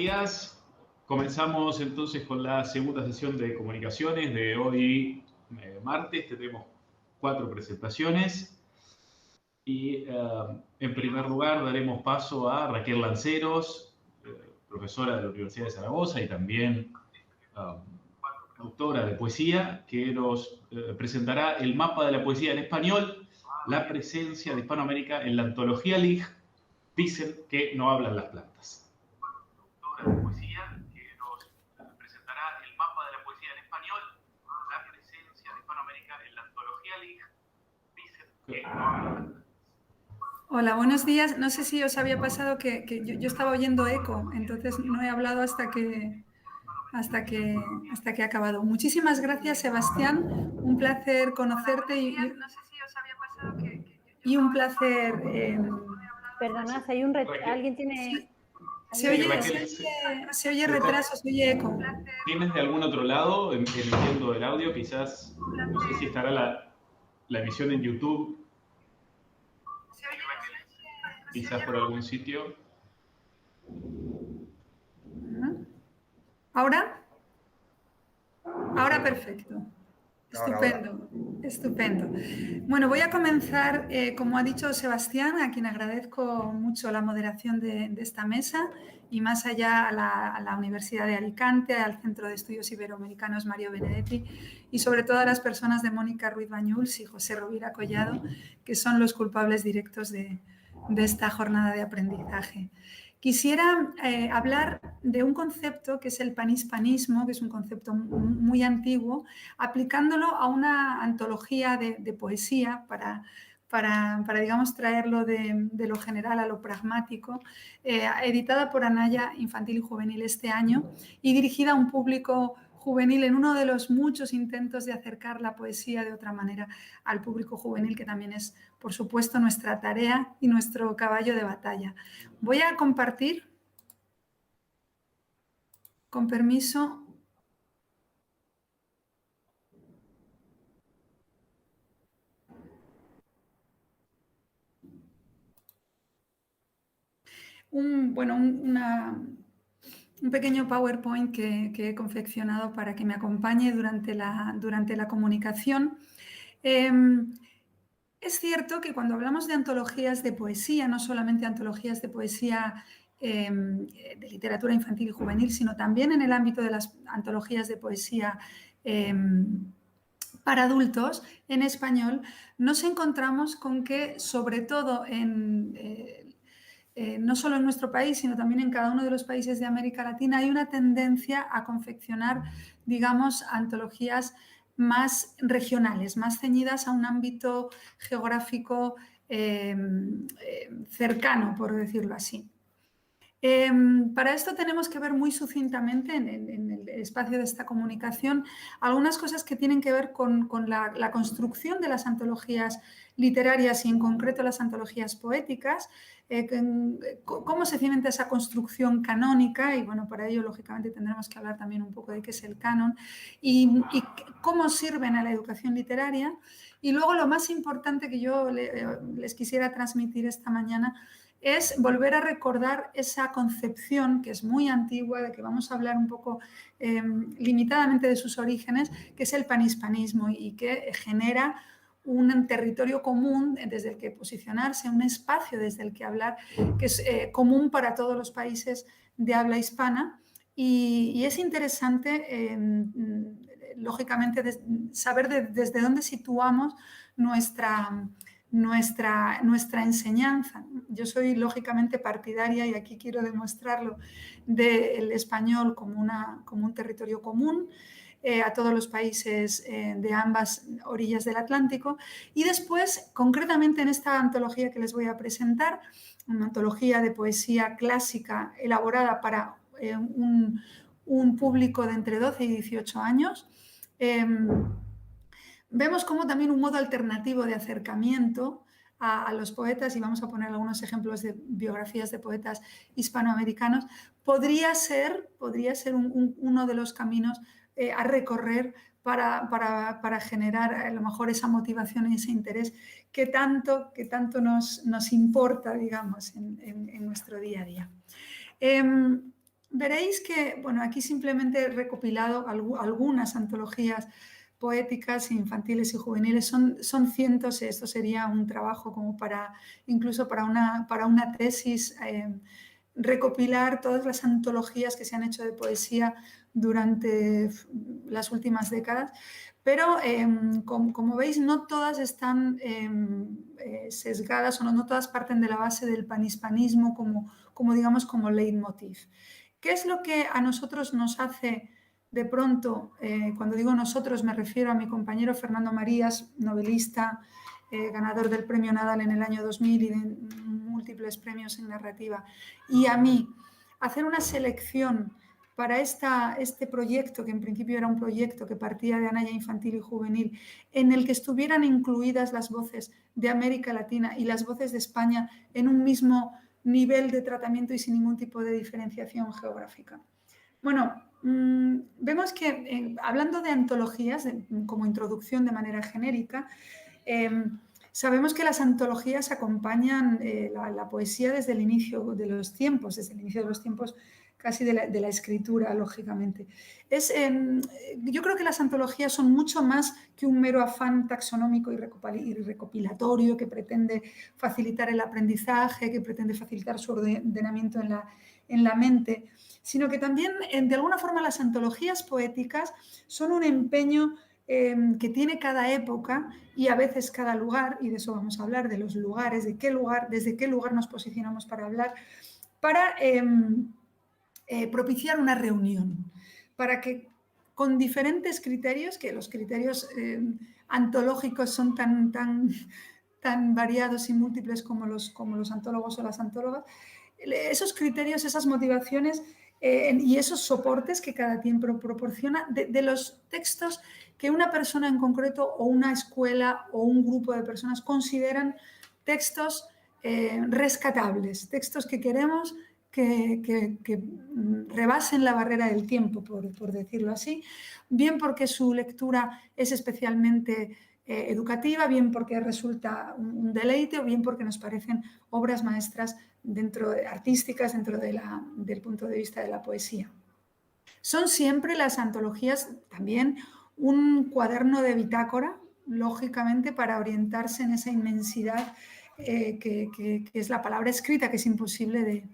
días. Comenzamos entonces con la segunda sesión de comunicaciones de hoy, martes. Tenemos 4 presentaciones y en primer lugar daremos paso a Raquel Lanceros, profesora de la Universidad de Zaragoza y también autora de poesía, que nos presentará el mapa de la poesía en español, la presencia de Hispanoamérica en la antología LIG. Dicen que no hablan las plantas. De poesía que nos presentará el mapa de la poesía en español, la presencia de Hispanoamérica en la antología LIG. Dicen que no hablan las plantas. Hola, buenos días. No sé si os había pasado que yo estaba oyendo eco, entonces no he hablado hasta que ha acabado. Muchísimas gracias, Sebastián. Un placer conocerte No sé si os había pasado y un placer. Perdona, hay un alguien tiene. Se oye retraso, se oye eco. ¿Tienes de algún otro lado emitiendo el audio? Quizás, no sé si estará la emisión en YouTube. Quizás por algún sitio. ¿Ahora? Ahora perfecto. Estupendo, estupendo. Bueno, voy a comenzar, como ha dicho Sebastián, a quien agradezco mucho la moderación de esta mesa, y más allá a la Universidad de Alicante, al Centro de Estudios Iberoamericanos Mario Benedetti y sobre todo a las personas de Mónica Ruiz Bañuls y José Rovira Collado, que son los culpables directos de esta jornada de aprendizaje. Quisiera hablar de un concepto que es el panhispanismo, que es un concepto muy antiguo, aplicándolo a una antología de poesía para digamos, traerlo de lo general a lo pragmático, editada por Anaya Infantil y Juvenil este año y dirigida a un público juvenil en uno de los muchos intentos de acercar la poesía de otra manera al público juvenil, que también es, por supuesto, nuestra tarea y nuestro caballo de batalla. Voy a compartir, con permiso, un pequeño PowerPoint que he confeccionado para que me acompañe durante la comunicación. Es cierto que cuando hablamos de antologías de poesía, no solamente antologías de poesía de literatura infantil y juvenil, sino también en el ámbito de las antologías de poesía para adultos en español, nos encontramos con que, sobre todo no solo en nuestro país, sino también en cada uno de los países de América Latina, hay una tendencia a confeccionar, digamos, antologías más regionales, más ceñidas a un ámbito geográfico cercano, por decirlo así. Para esto tenemos que ver muy sucintamente en el espacio de esta comunicación algunas cosas que tienen que ver con la construcción de las antologías literarias y en concreto las antologías poéticas, cómo se cimenta esa construcción canónica y bueno, para ello lógicamente tendremos que hablar también un poco de qué es el canon y cómo sirven a la educación literaria y luego lo más importante que yo les quisiera transmitir esta mañana es volver a recordar esa concepción que es muy antigua, de que vamos a hablar un poco limitadamente de sus orígenes, que es el panhispanismo y que genera un territorio común desde el que posicionarse, un espacio desde el que hablar, que es común para todos los países de habla hispana. Y es interesante, lógicamente, saber desde dónde situamos nuestra enseñanza. Yo soy lógicamente partidaria, y aquí quiero demostrarlo, del español como un territorio común a todos los países de ambas orillas del Atlántico. Y después, concretamente en esta antología que les voy a presentar, una antología de poesía clásica elaborada para un público de entre 12 y 18 años, vemos como también un modo alternativo de acercamiento a los poetas, y vamos a poner algunos ejemplos de biografías de poetas hispanoamericanos, podría ser uno de los caminos a recorrer para generar a lo mejor esa motivación y ese interés que tanto nos importa, digamos, en nuestro día a día. veréis que, bueno, aquí simplemente he recopilado algunas antologías poéticas, infantiles y juveniles. Son cientos, esto sería un trabajo como incluso para una tesis, recopilar todas las antologías que se han hecho de poesía durante las últimas décadas. Pero, como veis, no todas están sesgadas o no todas parten de la base del panhispanismo digamos, como leitmotiv. ¿Qué es lo que a nosotros nos hace de pronto, cuando digo nosotros me refiero a mi compañero Fernando Marías, novelista, ganador del premio Nadal en el año 2000 y de múltiples premios en narrativa, y a mí, hacer una selección para este proyecto, que en principio era un proyecto que partía de Anaya Infantil y Juvenil, en el que estuvieran incluidas las voces de América Latina y las voces de España en un mismo nivel de tratamiento y sin ningún tipo de diferenciación geográfica? Bueno, vemos que hablando de antologías, como introducción de manera genérica, sabemos que las antologías acompañan la poesía desde el inicio de los tiempos, casi de la escritura, lógicamente. Yo creo que las antologías son mucho más que un mero afán taxonómico y recopilatorio que pretende facilitar el aprendizaje, que pretende facilitar su ordenamiento en la mente, sino que también, de alguna forma, las antologías poéticas son un empeño que tiene cada época y a veces cada lugar, y de eso vamos a hablar, de los lugares, desde qué lugar nos posicionamos para hablar, para propiciar una reunión, para que con diferentes criterios, que los criterios antológicos son tan variados y múltiples como los antólogos o las antólogas, esos criterios, esas motivaciones y esos soportes que cada tiempo proporciona de los textos que una persona en concreto o una escuela o un grupo de personas consideran textos rescatables, textos que queremos que rebasen la barrera del tiempo, por decirlo así, bien porque su lectura es especialmente educativa, bien porque resulta un deleite o bien porque nos parecen obras maestras artísticas dentro del punto de vista de la poesía. Son siempre las antologías también un cuaderno de bitácora, lógicamente, para orientarse en esa inmensidad que es la palabra escrita, que es imposible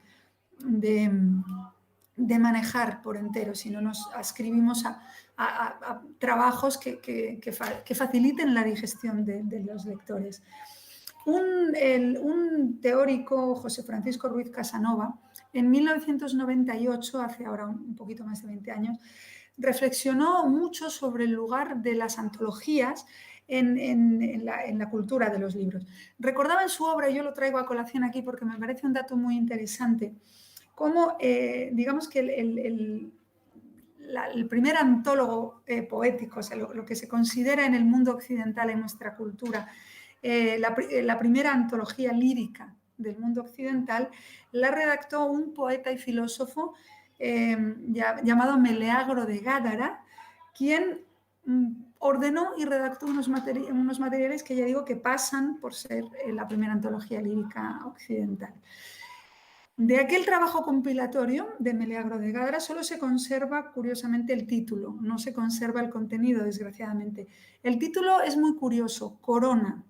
de manejar por entero, si no nos ascribimos a trabajos que faciliten la digestión de los lectores. Un teórico, José Francisco Ruiz Casanova, en 1998, hace ahora un poquito más de 20 años, reflexionó mucho sobre el lugar de las antologías en la cultura de los libros. Recordaba en su obra, y yo lo traigo a colación aquí porque me parece un dato muy interesante, cómo, digamos que el primer antólogo poético, o sea, lo que se considera en el mundo occidental, en nuestra cultura, la primera antología lírica del mundo occidental, la redactó un poeta y filósofo llamado Meleagro de Gádara, quien ordenó y redactó unos materiales que ya digo que pasan por ser la primera antología lírica occidental. De aquel trabajo compilatorio de Meleagro de Gádara solo se conserva, curiosamente, el título, no se conserva el contenido, desgraciadamente. El título es muy curioso, Corona.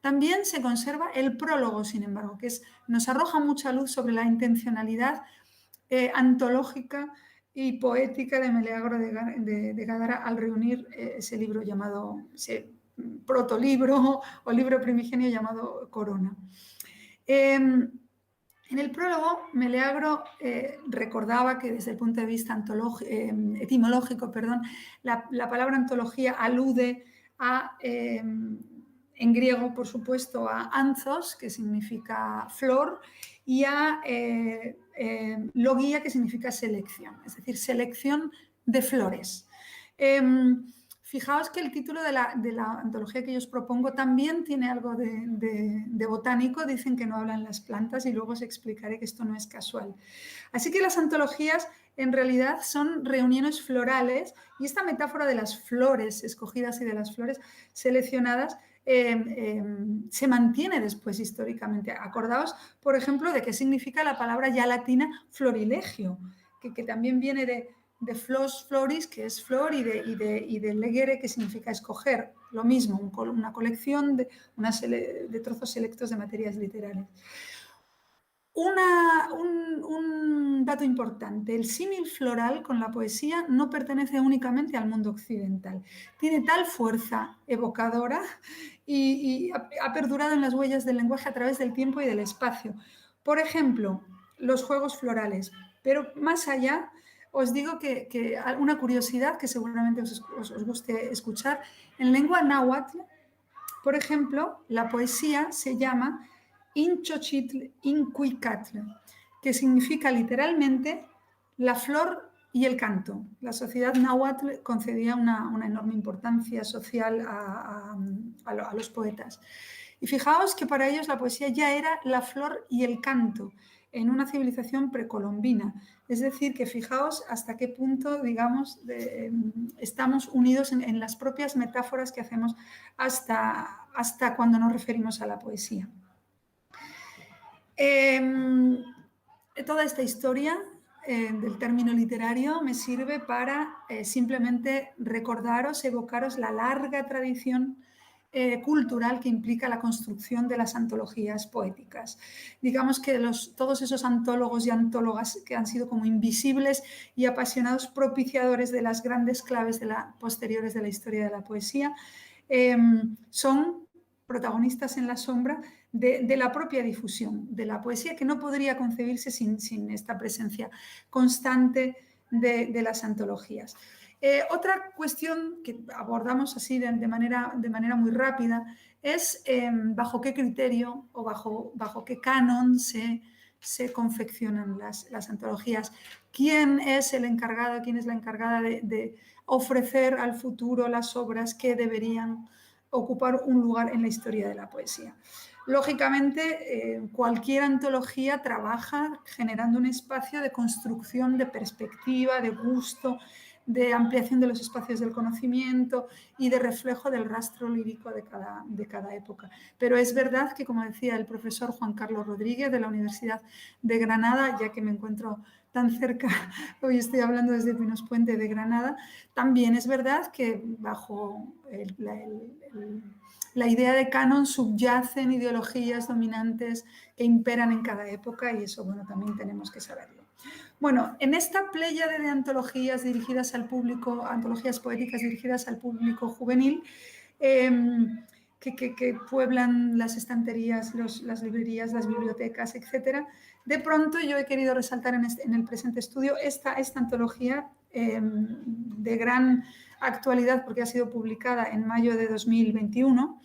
También se conserva el prólogo, sin embargo, que nos arroja mucha luz sobre la intencionalidad antológica y poética de Meleagro de Gádara al reunir ese libro llamado, ese protolibro o libro primigenio llamado Corona. En el prólogo, Meleagro recordaba que desde el punto de vista etimológico, la palabra antología alude en griego, por supuesto, a anthos, que significa flor, y a logia, que significa selección, es decir, selección de flores. Fijaos que el título de la antología que yo os propongo también tiene algo de botánico, dicen que no hablan las plantas y luego os explicaré que esto no es casual. Así que las antologías en realidad son reuniones florales y esta metáfora de las flores escogidas y de las flores seleccionadas se mantiene después históricamente. Acordaos, por ejemplo, de qué significa la palabra ya latina florilegio, que también viene de flos floris, que es flor, y de legere, que significa escoger. Lo mismo, una colección de trozos selectos de materias literarias. Un dato importante, el símil floral con la poesía no pertenece únicamente al mundo occidental. Tiene tal fuerza evocadora y ha perdurado en las huellas del lenguaje a través del tiempo y del espacio. Por ejemplo, los juegos florales. Pero más allá, os digo que una curiosidad que seguramente os guste escuchar. En lengua náhuatl, por ejemplo, la poesía se llama Inchochitl Incuicatl, que significa literalmente la flor y el canto. La sociedad náhuatl concedía una enorme importancia social a los poetas. Y fijaos que para ellos la poesía ya era la flor y el canto en una civilización precolombina. Es decir, que fijaos hasta qué punto, digamos, estamos unidos en las propias metáforas que hacemos hasta cuando nos referimos a la poesía. Toda esta historia del término literario me sirve para simplemente recordaros, evocaros la larga tradición cultural que implica la construcción de las antologías poéticas. Digamos que todos esos antólogos y antólogas que han sido como invisibles y apasionados propiciadores de las grandes claves posteriores de la historia de la poesía son protagonistas en la sombra de la propia difusión de la poesía, que no podría concebirse sin esta presencia constante de las antologías. Otra cuestión que abordamos así de manera muy rápida es bajo qué criterio o bajo qué canon se confeccionan las antologías. ¿Quién es el encargado, quién es la encargada de ofrecer al futuro las obras que deberían ocupar un lugar en la historia de la poesía? Lógicamente, cualquier antología trabaja generando un espacio de construcción, de perspectiva, de gusto, de ampliación de los espacios del conocimiento y de reflejo del rastro lírico de cada época. Pero es verdad que, como decía el profesor Juan Carlos Rodríguez de la Universidad de Granada, ya que me encuentro tan cerca, hoy estoy hablando desde Pinos Puente de Granada, también es verdad que bajo la idea de canon subyacen ideologías dominantes que imperan en cada época, y eso, bueno, también tenemos que saberlo. Bueno, en esta pléyade de antologías dirigidas al público, antologías poéticas dirigidas al público juvenil, que pueblan las estanterías, las librerías, las bibliotecas, etc., de pronto yo he querido resaltar en el presente estudio esta antología de gran actualidad, porque ha sido publicada en mayo de 2021,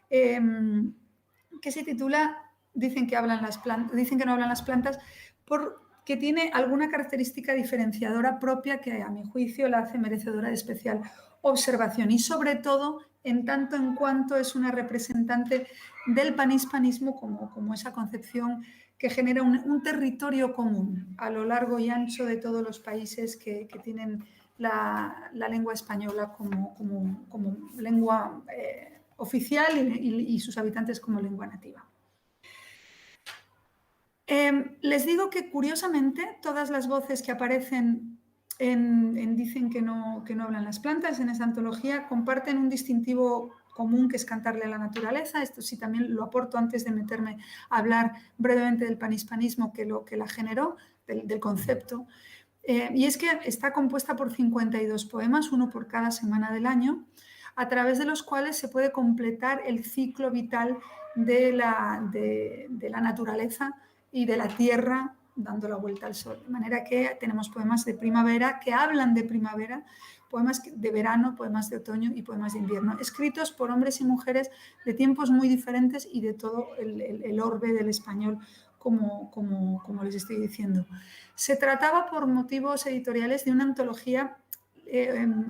que se titula Dicen que no hablan las plantas, porque tiene alguna característica diferenciadora propia que, a mi juicio, la hace merecedora de especial observación, y sobre todo en tanto en cuanto es una representante del panhispanismo como esa concepción que genera un territorio común a lo largo y ancho de todos los países que tienen la lengua española como lengua oficial y sus habitantes como lengua nativa. Les digo que, curiosamente, todas las voces que aparecen Dicen que no hablan las plantas en esta antología comparten un distintivo común, que es cantarle a la naturaleza. Esto sí también lo aporto antes de meterme a hablar brevemente del panhispanismo que la generó, del concepto. Y es que está compuesta por 52 poemas, uno por cada semana del año, a través de los cuales se puede completar el ciclo vital de la naturaleza y de la tierra, dando la vuelta al sol. De manera que tenemos poemas de primavera que hablan de primavera, poemas de verano, poemas de otoño y poemas de invierno, escritos por hombres y mujeres de tiempos muy diferentes y de todo el orbe del español, como les estoy diciendo. Se trataba, por motivos editoriales, de una antología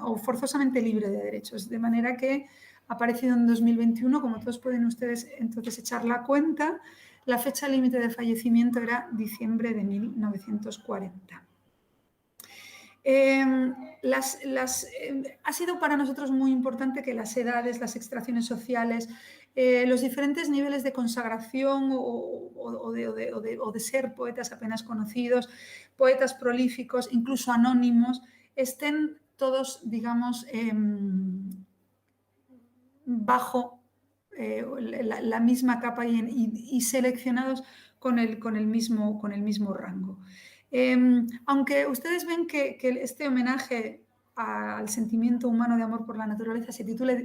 o forzosamente libre de derechos, de manera que ha aparecido en 2021, como todos pueden ustedes entonces echar la cuenta. La fecha límite de fallecimiento era diciembre de 1940. Ha sido para nosotros muy importante que las edades, las extracciones sociales, los diferentes niveles de consagración o de ser poetas apenas conocidos, poetas prolíficos, incluso anónimos, estén todos, digamos, bajo la misma capa y seleccionados con el mismo rango. Aunque ustedes ven que este homenaje al sentimiento humano de amor por la naturaleza se titula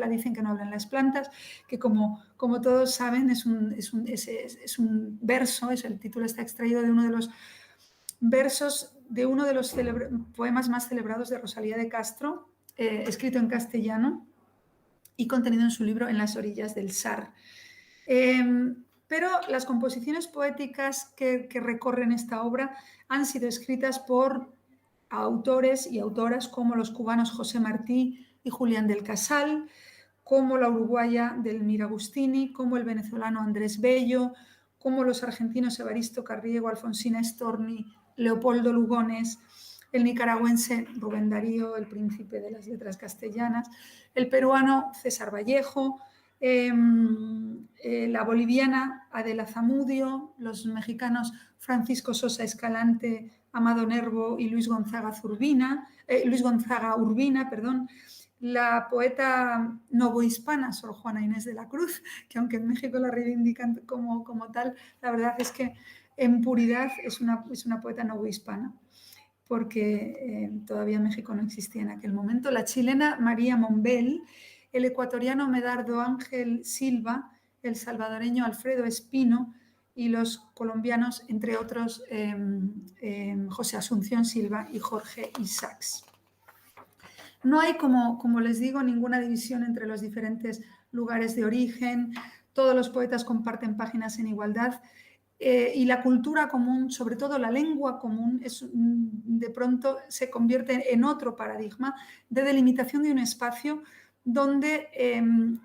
Dicen que no hablan las plantas, que como todos saben es un verso, el título está extraído de uno de los versos de uno de los poemas más celebrados de Rosalía de Castro, escrito en castellano y contenido en su libro En las orillas del Sar. Pero las composiciones poéticas que recorren esta obra han sido escritas por autores y autoras como los cubanos José Martí y Julián del Casal, como la uruguaya Delmira Agustini, como el venezolano Andrés Bello, como los argentinos Evaristo Carriego, Alfonsina Storni, Leopoldo Lugones, el nicaragüense Rubén Darío, el príncipe de las letras castellanas, el peruano César Vallejo, la boliviana Adela Zamudio, los mexicanos Francisco Sosa Escalante, Amado Nervo y Luis Gonzaga Urbina, la poeta novohispana Sor Juana Inés de la Cruz, que aunque en México la reivindican como tal, la verdad es que en puridad es una poeta novohispana, porque todavía México no existía en aquel momento. La chilena María Monbel, el ecuatoriano Medardo Ángel Silva, el salvadoreño Alfredo Espino y los colombianos, entre otros, José Asunción Silva y Jorge Isaacs. No hay, como les digo, ninguna división entre los diferentes lugares de origen, todos los poetas comparten páginas en igualdad. Y la cultura común, sobre todo la lengua común, de pronto se convierte en otro paradigma de delimitación de un espacio donde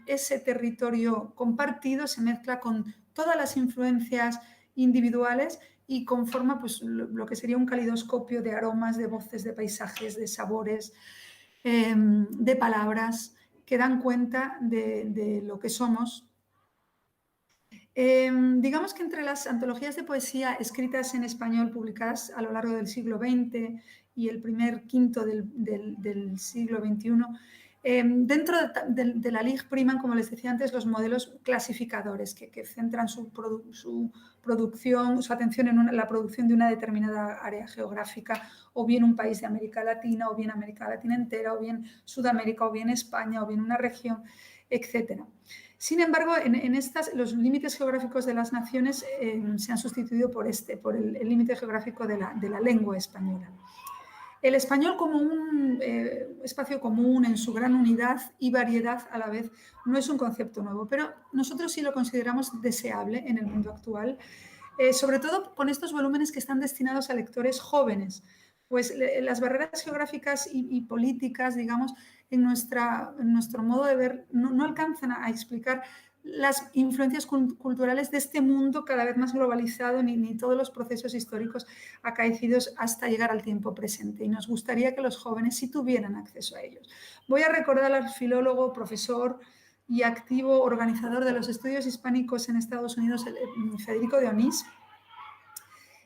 ese territorio compartido se mezcla con todas las influencias individuales y conforma pues, lo que sería un calidoscopio de aromas, de voces, de paisajes, de sabores, de palabras que dan cuenta de lo que somos. Digamos que entre las antologías de poesía escritas en español publicadas a lo largo del siglo XX y el primer quinto del siglo XXI, dentro de la LIG priman, como les decía antes, los modelos clasificadores que centran su producción, su atención en la producción de una determinada área geográfica, o bien un país de América Latina, o bien América Latina entera, o bien Sudamérica, o bien España, o bien una región, etc. Sin embargo, los límites geográficos de las naciones se han sustituido por el límite geográfico de la lengua española. El español como un espacio común en su gran unidad y variedad a la vez no es un concepto nuevo, pero nosotros sí lo consideramos deseable en el mundo actual, sobre todo con estos volúmenes que están destinados a lectores jóvenes, pues las barreras geográficas y políticas, digamos, en nuestro modo de ver, no alcanzan a explicar las influencias culturales de este mundo cada vez más globalizado, ni todos los procesos históricos acaecidos hasta llegar al tiempo presente. Y nos gustaría que los jóvenes sí tuvieran acceso a ellos. Voy a recordar al filólogo, profesor y activo organizador de los estudios hispánicos en Estados Unidos, Federico de Onís,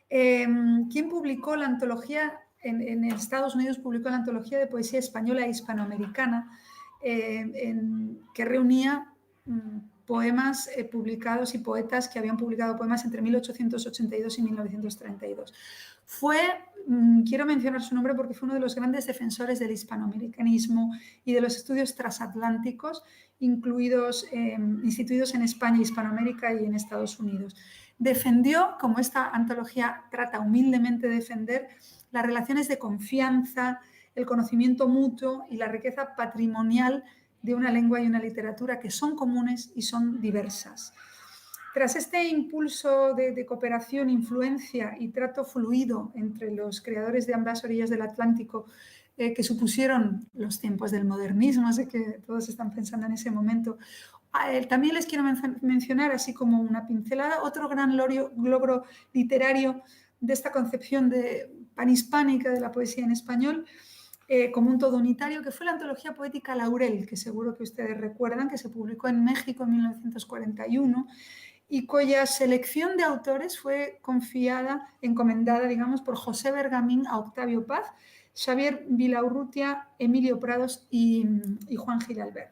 quien publicó la antología, en Estados Unidos publicó la antología de poesía española e hispanoamericana, que reunía poemas publicados y poetas que habían publicado poemas entre 1882 y 1932. Quiero mencionar su nombre porque fue uno de los grandes defensores del hispanoamericanismo y de los estudios transatlánticos instituidos en España, Hispanoamérica y en Estados Unidos. Defendió, como esta antología trata humildemente de defender, las relaciones de confianza, el conocimiento mutuo y la riqueza patrimonial de una lengua y una literatura que son comunes y son diversas. Tras este impulso de cooperación, influencia y trato fluido entre los creadores de ambas orillas del Atlántico, que supusieron los tiempos del modernismo, sé que todos están pensando en ese momento, también les quiero mencionar, así como una pincelada, otro gran logro literario de esta concepción de panhispánica de la poesía en español, como un todo unitario, que fue la antología poética Laurel, que seguro que ustedes recuerdan, que se publicó en México en 1941 y cuya selección de autores fue encomendada, digamos, por José Bergamín a Octavio Paz, Xavier Villaurrutia, Emilio Prados y Juan Gil Albert.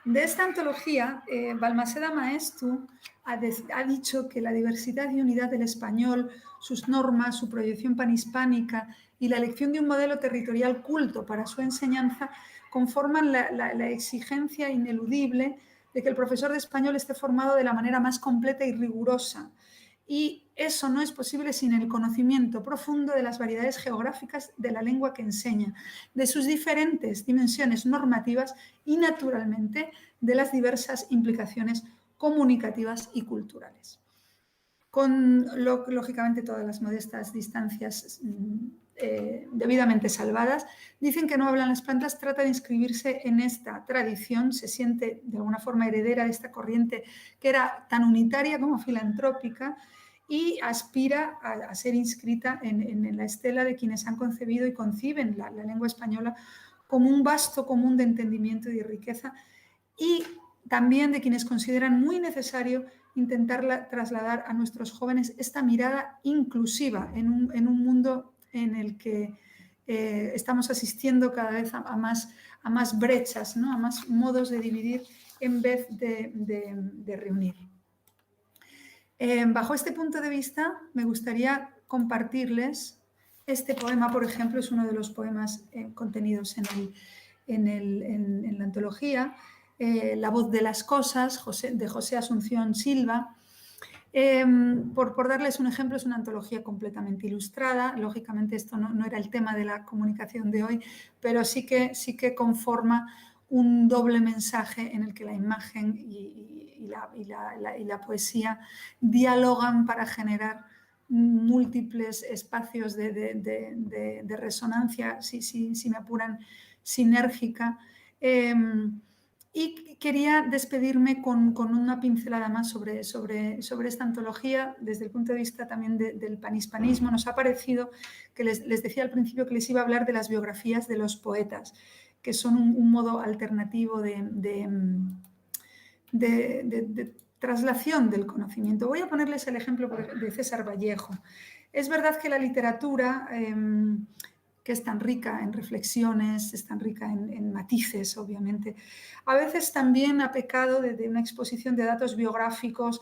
De esta antología, Balmaseda Maestu ha dicho que la diversidad y unidad del español, sus normas, su proyección panhispánica y la elección de un modelo territorial culto para su enseñanza conforman la exigencia ineludible de que el profesor de español esté formado de la manera más completa y rigurosa. Y eso no es posible sin el conocimiento profundo de las variedades geográficas de la lengua que enseña, de sus diferentes dimensiones normativas y, naturalmente, de las diversas implicaciones comunicativas y culturales. Con, lógicamente, todas las modestas distancias debidamente salvadas, dicen que No hablan las plantas trata de inscribirse en esta tradición, se siente de alguna forma heredera de esta corriente que era tan unitaria como filantrópica y aspira a ser inscrita en la estela de quienes han concebido y conciben la lengua española como un vasto común de entendimiento y de riqueza, y también de quienes consideran muy necesario intentar trasladar a nuestros jóvenes esta mirada inclusiva en un mundo en el que estamos asistiendo cada vez a más brechas, ¿no? A más modos de dividir en vez de reunir. Bajo este punto de vista, me gustaría compartirles este poema, por ejemplo, es uno de los poemas contenidos en la antología, La voz de las cosas, de José Asunción Silva. Por darles un ejemplo, es una antología completamente ilustrada. Lógicamente esto no era el tema de la comunicación de hoy, pero sí que conforma un doble mensaje en el que la imagen y la poesía dialogan para generar múltiples espacios de resonancia, si me apuran, sinérgica. Y quería despedirme con una pincelada más sobre esta antología desde el punto de vista también del panhispanismo. Nos ha parecido que les decía al principio que les iba a hablar de las biografías de los poetas, que son un modo alternativo de traslación del conocimiento. Voy a ponerles el ejemplo de César Vallejo. Es verdad que la literatura, que es tan rica en reflexiones, es tan rica en matices, obviamente, a veces también ha pecado de una exposición de datos biográficos,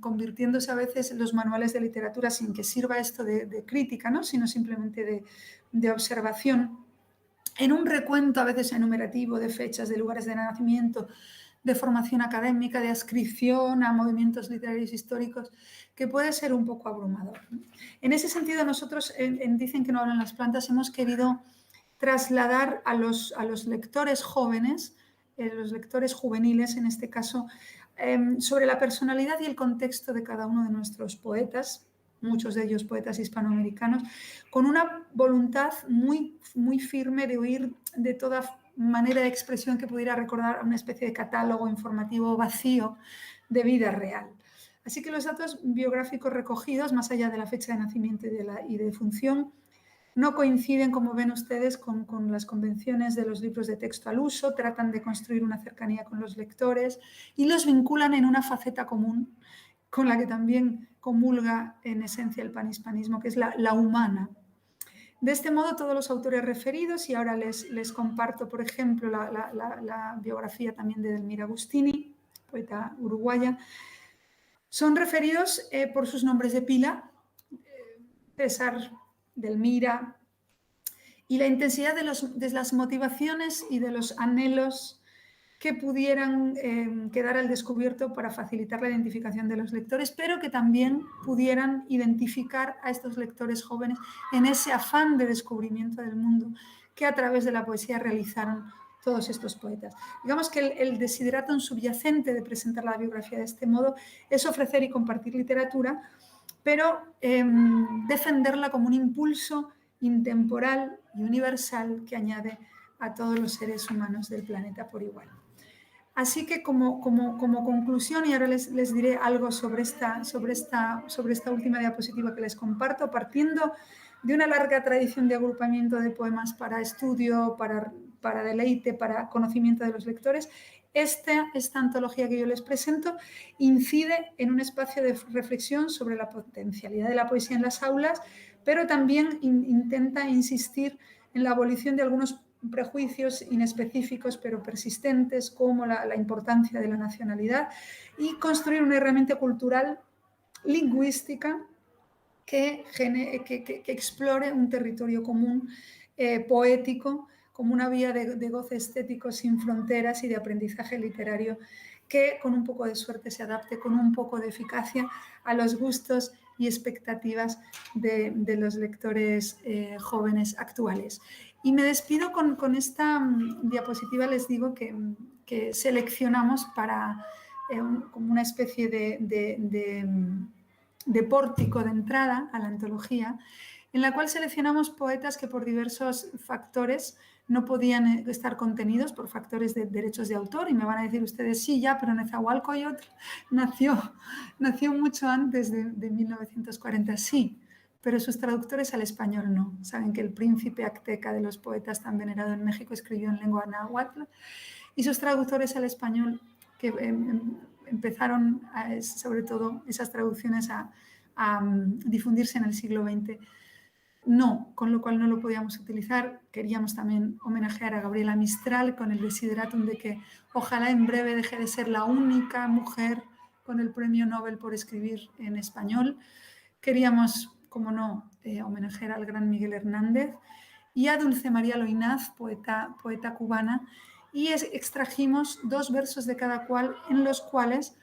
convirtiéndose a veces en los manuales de literatura sin que sirva esto de crítica, ¿no? Sino simplemente de observación, en un recuento a veces enumerativo de fechas, de lugares de nacimiento, de formación académica, de adscripción a movimientos literarios históricos, que puede ser un poco abrumador. En ese sentido, nosotros Dicen que no hablan las plantas, hemos querido trasladar a los lectores jóvenes, los lectores juveniles en este caso, sobre la personalidad y el contexto de cada uno de nuestros poetas, muchos de ellos poetas hispanoamericanos, con una voluntad muy, muy firme de huir de toda manera de expresión que pudiera recordar a una especie de catálogo informativo vacío de vida real. Así que los datos biográficos recogidos, más allá de la fecha de nacimiento y de defunción, no coinciden, como ven ustedes, con las convenciones de los libros de texto al uso, tratan de construir una cercanía con los lectores y los vinculan en una faceta común con la que también comulga en esencia el panhispanismo, que es la humana. De este modo, todos los autores referidos, y ahora les comparto, por ejemplo, la biografía también de Delmira Agustini, poeta uruguaya, son referidos por sus nombres de pila, César, Delmira, y la intensidad de las motivaciones y de los anhelos que pudieran quedar al descubierto para facilitar la identificación de los lectores, pero que también pudieran identificar a estos lectores jóvenes en ese afán de descubrimiento del mundo que a través de la poesía realizaron todos estos poetas. Digamos que el desideratum subyacente de presentar la biografía de este modo es ofrecer y compartir literatura, pero defenderla como un impulso intemporal y universal que añade a todos los seres humanos del planeta por igual. Así que como conclusión, y ahora les diré algo sobre esta última diapositiva que les comparto, partiendo de una larga tradición de agrupamiento de poemas para estudio, para deleite, para conocimiento de los lectores, esta antología que yo les presento incide en un espacio de reflexión sobre la potencialidad de la poesía en las aulas, pero también intenta insistir en la abolición de algunos prejuicios inespecíficos pero persistentes, como la importancia de la nacionalidad, y construir una herramienta cultural lingüística que explore un territorio común, poético, como una vía de goce estético sin fronteras y de aprendizaje literario que con un poco de suerte se adapte con un poco de eficacia a los gustos y expectativas de los lectores jóvenes actuales. Y me despido con esta diapositiva. Les digo que seleccionamos para como una especie de pórtico de entrada a la antología, en la cual seleccionamos poetas que por diversos factores no podían estar contenidos, por factores de derechos de autor, y me van a decir ustedes, sí, ya, pero Nezahualcóyotl nació mucho antes de 1940, sí, pero sus traductores al español no. Saben que el príncipe azteca de los poetas tan venerado en México escribió en lengua náhuatl, y sus traductores al español que empezaron, sobre todo, esas traducciones a difundirse en el siglo XX, no, con lo cual no lo podíamos utilizar. Queríamos también homenajear a Gabriela Mistral con el desideratum de que ojalá en breve deje de ser la única mujer con el premio Nobel por escribir en español. Queríamos, como no, homenajear al gran Miguel Hernández y a Dulce María Loinaz, poeta cubana, y extrajimos 2 versos de cada cual en los cuales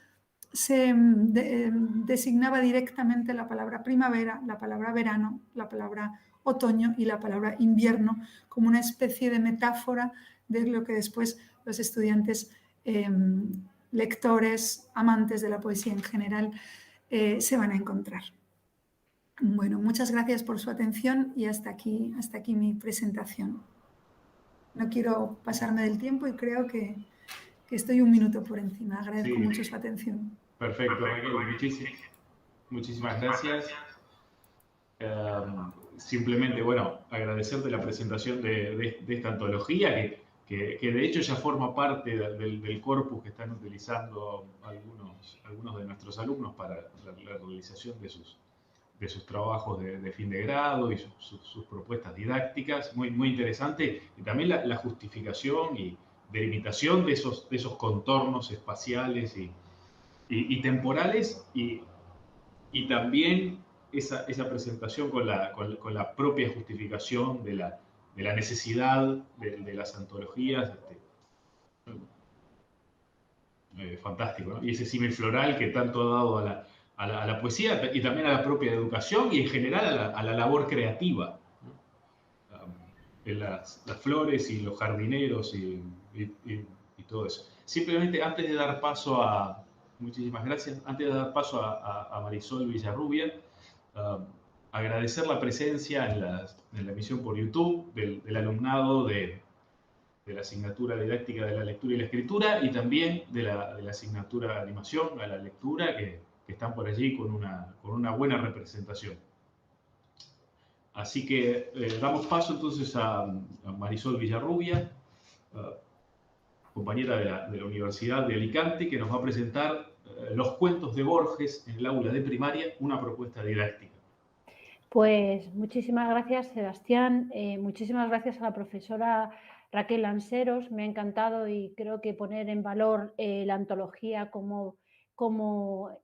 se designaba directamente la palabra primavera, la palabra verano, la palabra otoño y la palabra invierno, como una especie de metáfora de lo que después los estudiantes, lectores, amantes de la poesía en general, se van a encontrar. Bueno, muchas gracias por su atención y hasta aquí mi presentación. No quiero pasarme del tiempo y creo que estoy un minuto por encima. Agradezco mucho su atención. Perfecto, Raquel, muchísimas gracias. Simplemente, bueno, agradecerte la presentación de esta antología, que de hecho ya forma parte del corpus que están utilizando algunos de nuestros alumnos para la realización de sus trabajos de fin de grado y sus propuestas didácticas. Muy interesante. Y también la justificación y delimitación de esos contornos espaciales y temporales, y también esa presentación con la propia justificación de la necesidad de las antologías. Fantástico, ¿no? Y ese símil floral que tanto ha dado a la poesía y también a la propia educación y en general a la labor creativa, ¿no? En las flores y los jardineros y todo eso. Simplemente antes de dar paso muchísimas gracias, antes de dar paso a Marisol Villarrubia, agradecer la presencia en la emisión por YouTube del alumnado de la asignatura didáctica de la lectura y la escritura, y también de la asignatura de animación a la lectura, que están por allí con una buena representación. Así que damos paso entonces a Marisol Villarrubia, compañera de la Universidad de Alicante, que nos va a presentar los cuentos de Borges en el aula de primaria, una propuesta didáctica. Pues muchísimas gracias, Sebastián. Muchísimas gracias a la profesora Raquel Lanseros. Me ha encantado, y creo que poner en valor la antología como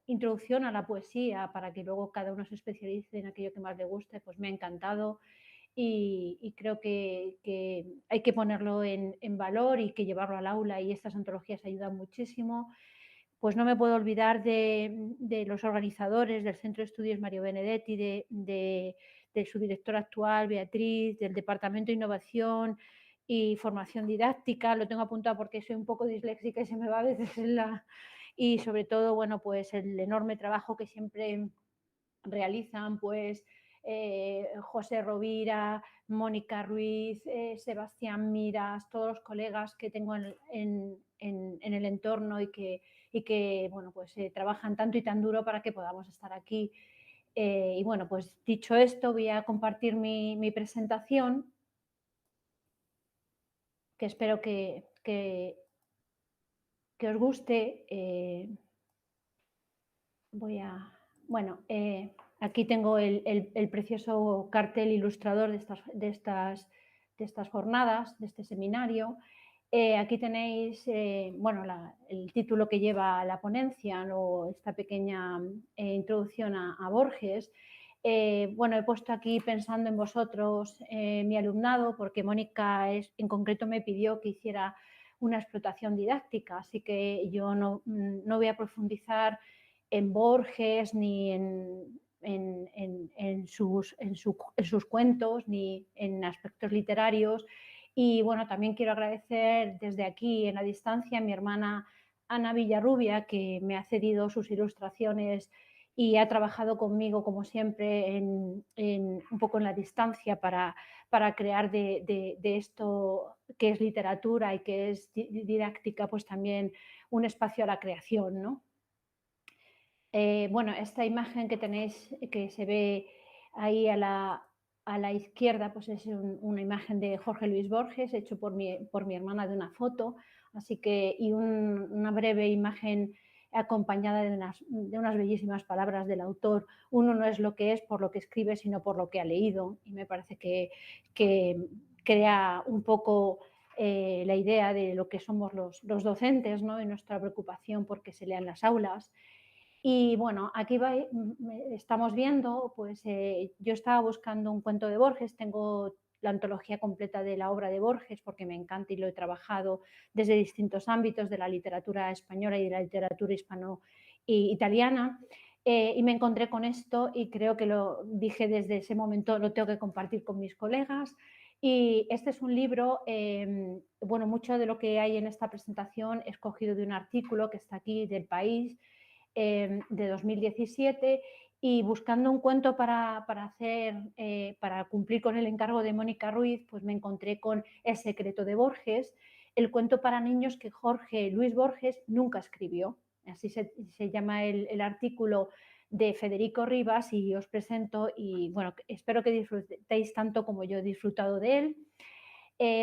introducción a la poesía, para que luego cada uno se especialice en aquello que más le guste, pues me ha encantado. Y creo que hay que ponerlo en valor y que llevarlo al aula, y estas antologías ayudan muchísimo. Pues no me puedo olvidar de los organizadores del Centro de Estudios Mario Benedetti, de su directora actual, Beatriz, del Departamento de Innovación y Formación Didáctica. Lo tengo apuntado porque soy un poco disléxica y se me va a veces y sobre todo, bueno, pues el enorme trabajo que siempre realizan, pues José Rovira, Mónica Ruiz, Sebastián Miras, todos los colegas que tengo en el entorno y que bueno, pues trabajan tanto y tan duro para que podamos estar aquí. Y bueno, pues dicho esto, voy a compartir mi presentación, que espero que os guste. Bueno, aquí tengo el precioso cartel ilustrador de estas jornadas, de este seminario. Aquí tenéis bueno, el título que lleva la ponencia, ¿no? Esta pequeña introducción a Borges. Bueno, he puesto aquí pensando en vosotros, mi alumnado, porque Mónica en concreto me pidió que hiciera una explotación didáctica, así que yo no voy a profundizar en Borges ni en sus cuentos ni en aspectos literarios. Y bueno, también quiero agradecer desde aquí en la distancia a mi hermana Ana Villarrubia, que me ha cedido sus ilustraciones y ha trabajado conmigo, como siempre, un poco en la distancia para crear de esto que es literatura y que es didáctica, pues también un espacio a la creación, ¿no? Bueno, esta imagen que tenéis, que se ve ahí a la izquierda, pues es una imagen de Jorge Luis Borges, hecho por mi hermana de una foto, así que, y una breve imagen acompañada de unas bellísimas palabras del autor. Uno no es lo que es por lo que escribe, sino por lo que ha leído, y me parece que crea un poco la idea de lo que somos los docentes, ¿no? Y nuestra preocupación porque se lean las aulas. Y bueno, aquí estamos viendo, pues yo estaba buscando un cuento de Borges, tengo la antología completa de la obra de Borges porque me encanta y lo he trabajado desde distintos ámbitos de la literatura española y de la literatura hispano-italiana. Y me encontré con esto y creo que lo dije desde ese momento, lo tengo que compartir con mis colegas. Y este es un libro, bueno, mucho de lo que hay en esta presentación he escogido de un artículo que está aquí del País, de 2017, y buscando un cuento para cumplir con el encargo de Mónica Ruiz, pues me encontré con El secreto de Borges, el cuento para niños que Jorge Luis Borges nunca escribió. Así se llama el artículo de Federico Rivas, y os presento, y bueno, espero que disfrutéis tanto como yo he disfrutado de él.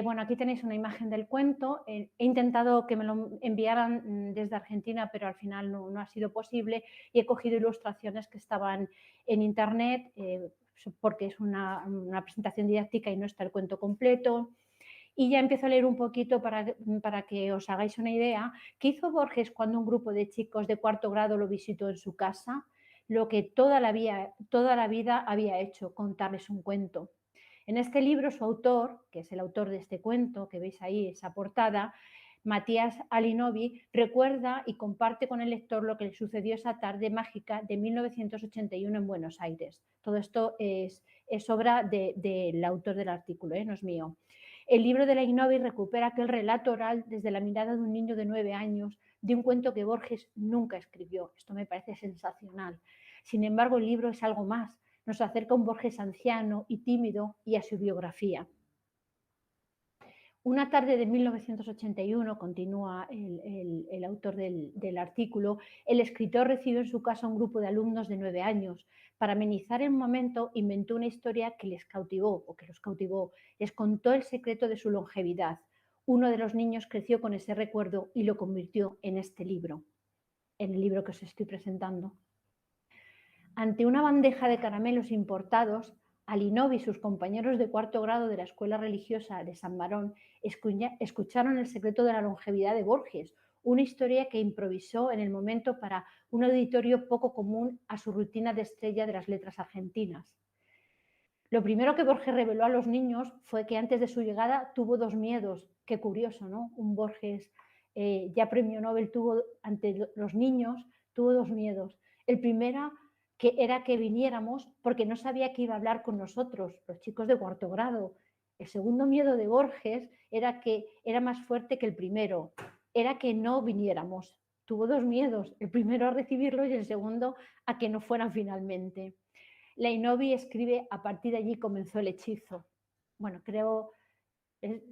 Bueno, aquí tenéis una imagen del cuento. He intentado que me lo enviaran desde Argentina, pero al final no ha sido posible, y he cogido ilustraciones que estaban en internet, porque es una presentación didáctica y no está el cuento completo. Y ya empiezo a leer un poquito para que os hagáis una idea. ¿Qué hizo Borges cuando un grupo de chicos de 4º grado lo visitó en su casa? Lo que toda la vida había hecho, contarles un cuento. En este libro, su autor, que es el autor de este cuento, que veis ahí, esa portada, Matías Alinovi, recuerda y comparte con el lector lo que le sucedió esa tarde mágica de 1981 en Buenos Aires. Todo esto es obra del autor del artículo, no es mío. El libro de Alinovi recupera aquel relato oral desde la mirada de un niño de 9 años, de un cuento que Borges nunca escribió. Esto me parece sensacional. Sin embargo, el libro es algo más. Nos acerca a un Borges anciano y tímido y a su biografía. Una tarde de 1981, continúa el autor del artículo, el escritor recibió en su casa a un grupo de alumnos de 9 años. Para amenizar el momento, inventó una historia que los cautivó. Les contó el secreto de su longevidad. Uno de los niños creció con ese recuerdo y lo convirtió en este libro, en el libro que os estoy presentando. Ante una bandeja de caramelos importados, Alinovi y sus compañeros de 4º grado de la escuela religiosa de San Barón escucharon el secreto de la longevidad de Borges, una historia que improvisó en el momento para un auditorio poco común a su rutina de estrella de las letras argentinas. Lo primero que Borges reveló a los niños fue que antes de su llegada tuvo 2 miedos. Qué curioso, ¿no? Un Borges ya premio Nobel ante los niños tuvo 2 miedos. El primero era que viniéramos porque no sabía que iba a hablar con nosotros, los chicos de 4º grado. El segundo miedo de Borges era que era más fuerte que el primero, era que no viniéramos. Tuvo 2 miedos, el primero a recibirlo y el segundo a que no fueran finalmente. Alinovi escribe: a partir de allí comenzó el hechizo. Bueno, creo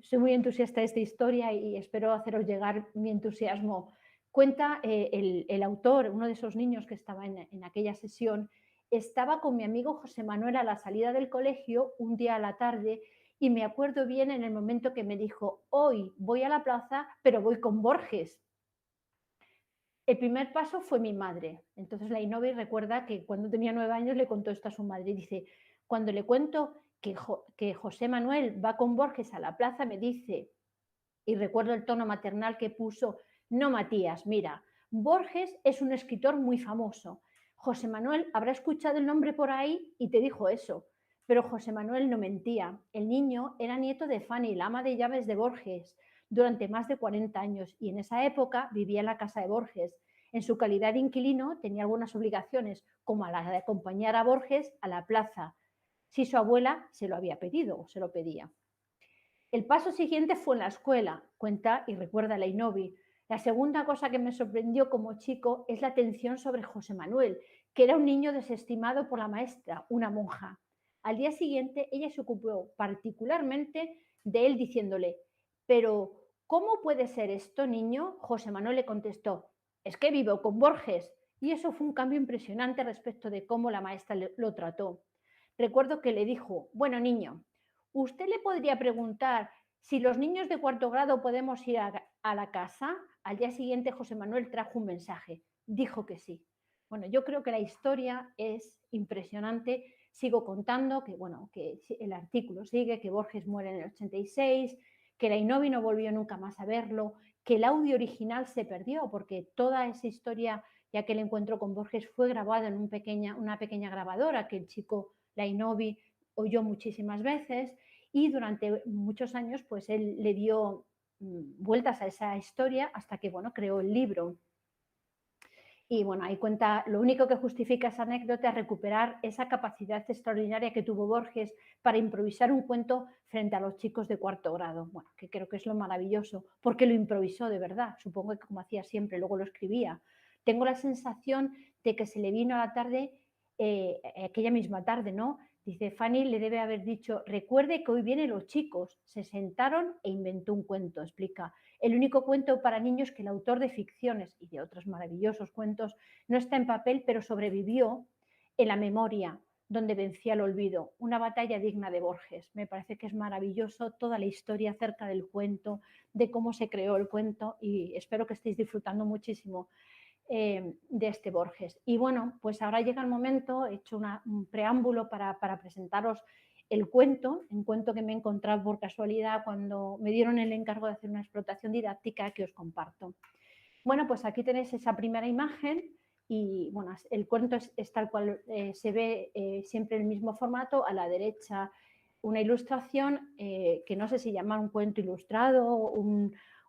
soy muy entusiasta de esta historia y espero haceros llegar mi entusiasmo. Cuenta el autor, uno de esos niños que estaba en aquella sesión, estaba con mi amigo José Manuel a la salida del colegio un día a la tarde y me acuerdo bien en el momento que me dijo, hoy voy a la plaza, pero voy con Borges. El primer paso fue mi madre. Entonces la Inovi recuerda que cuando tenía 9 años le contó esto a su madre. Dice, cuando le cuento que José Manuel va con Borges a la plaza, me dice, y recuerdo el tono maternal que puso, no Matías, mira, Borges es un escritor muy famoso. José Manuel habrá escuchado el nombre por ahí y te dijo eso. Pero José Manuel no mentía. El niño era nieto de Fanny, la ama de llaves de Borges, durante más de 40 años y en esa época vivía en la casa de Borges. En su calidad de inquilino tenía algunas obligaciones, como la de acompañar a Borges a la plaza, si su abuela se lo había pedido o se lo pedía. El paso siguiente fue en la escuela, cuenta y recuerda la Inovi. La segunda cosa que me sorprendió como chico es la atención sobre José Manuel, que era un niño desestimado por la maestra, una monja. Al día siguiente ella se ocupó particularmente de él diciéndole, pero ¿cómo puede ser esto, niño? José Manuel le contestó, es que vivo con Borges. Y eso fue un cambio impresionante respecto de cómo la maestra lo trató. Recuerdo que le dijo, bueno, niño, ¿usted le podría preguntar si los niños de 4º grado podemos ir a la casa? Al día siguiente José Manuel trajo un mensaje. Dijo que sí. Bueno, yo creo que la historia es impresionante. Sigo contando que, bueno, que el artículo sigue, que Borges muere en el 86, que la Inovi no volvió nunca más a verlo, que el audio original se perdió porque toda esa historia y aquel encuentro con Borges fue grabado en una pequeña grabadora que el chico, la Inovi, oyó muchísimas veces y durante muchos años pues él le dio vueltas a esa historia hasta que bueno, creó el libro. Y bueno, ahí cuenta, lo único que justifica esa anécdota es recuperar esa capacidad extraordinaria que tuvo Borges para improvisar un cuento frente a los chicos de 4º grado. Bueno, que creo que es lo maravilloso, porque lo improvisó de verdad, supongo que como hacía siempre, luego lo escribía. Tengo la sensación de que se le vino a la tarde, aquella misma tarde, ¿no? Dice, Fanny le debe haber dicho, recuerde que hoy vienen los chicos. Se sentaron e inventó un cuento, explica. El único cuento para niños que el autor de ficciones y de otros maravillosos cuentos no está en papel, pero sobrevivió en la memoria, donde vencía el olvido. Una batalla digna de Borges. Me parece que es maravilloso toda la historia acerca del cuento, de cómo se creó el cuento y espero que estéis disfrutando muchísimo de este Borges. Y bueno, pues ahora llega el momento, he hecho un preámbulo para presentaros el cuento, un cuento que me he encontrado por casualidad cuando me dieron el encargo de hacer una explotación didáctica que os comparto. Bueno, pues aquí tenéis esa primera imagen y bueno, el cuento es tal cual se ve siempre en el mismo formato. A la derecha una ilustración que no sé si llamar un cuento ilustrado,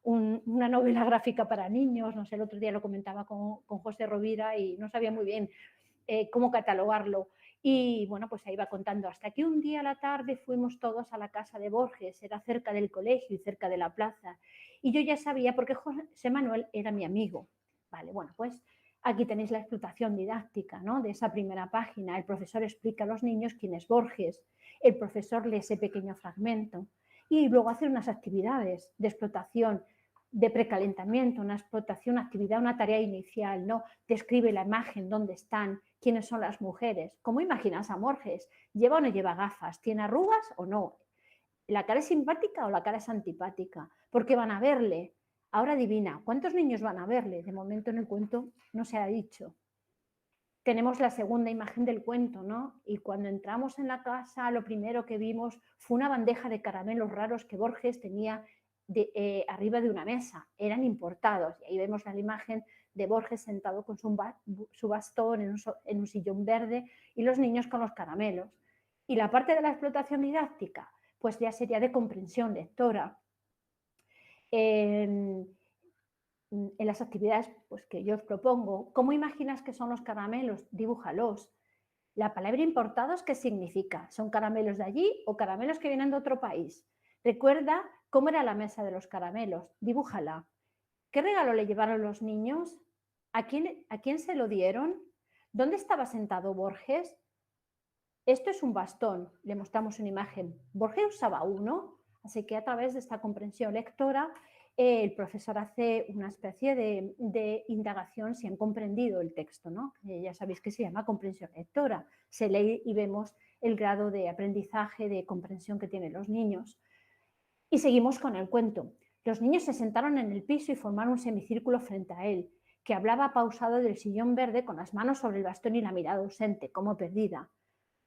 una novela gráfica para niños, no sé, el otro día lo comentaba con José Rovira y no sabía muy bien cómo catalogarlo. Y bueno, pues ahí va contando, hasta que un día a la tarde fuimos todos a la casa de Borges, era cerca del colegio y cerca de la plaza. Y yo ya sabía porque José Manuel era mi amigo. Vale, bueno, pues aquí tenéis la explotación didáctica, ¿no? De esa primera página. El profesor explica a los niños quién es Borges, el profesor lee ese pequeño fragmento y luego hace unas actividades de explotación, de precalentamiento, una explotación, una actividad, una tarea inicial, ¿no? Describe la imagen, dónde están, quiénes son las mujeres. ¿Cómo imaginas a Borges? ¿Lleva o no lleva gafas? ¿Tiene arrugas o no? ¿La cara es simpática o la cara es antipática? ¿Por qué van a verle? Ahora adivina, ¿cuántos niños van a verle? De momento en el cuento no se ha dicho. Tenemos la segunda imagen del cuento, ¿no? Y cuando entramos en la casa, lo primero que vimos fue una bandeja de caramelos raros que Borges tenía arriba de una mesa. Eran importados. Y ahí vemos la imagen de Borges sentado con su bastón en un sillón verde y los niños con los caramelos. Y la parte de la explotación didáctica, pues ya sería de comprensión lectora. En las actividades pues, que yo os propongo, ¿cómo imaginas que son los caramelos? Dibújalos. La palabra importados, ¿qué significa? ¿Son caramelos de allí o caramelos que vienen de otro país? Recuerda cómo era la mesa de los caramelos. Dibújala. ¿Qué regalo le llevaron los niños? ¿A quién se lo dieron? ¿Dónde estaba sentado Borges? Esto es un bastón. Le mostramos una imagen. ¿Borges usaba uno? Así que a través de esta comprensión lectora, el profesor hace una especie de indagación si han comprendido el texto, ¿no? Ya sabéis que se llama comprensión lectora. Se lee y vemos el grado de aprendizaje, de comprensión que tienen los niños. Y seguimos con el cuento. Los niños se sentaron en el piso y formaron un semicírculo frente a él, que hablaba pausado del sillón verde con las manos sobre el bastón y la mirada ausente, como perdida.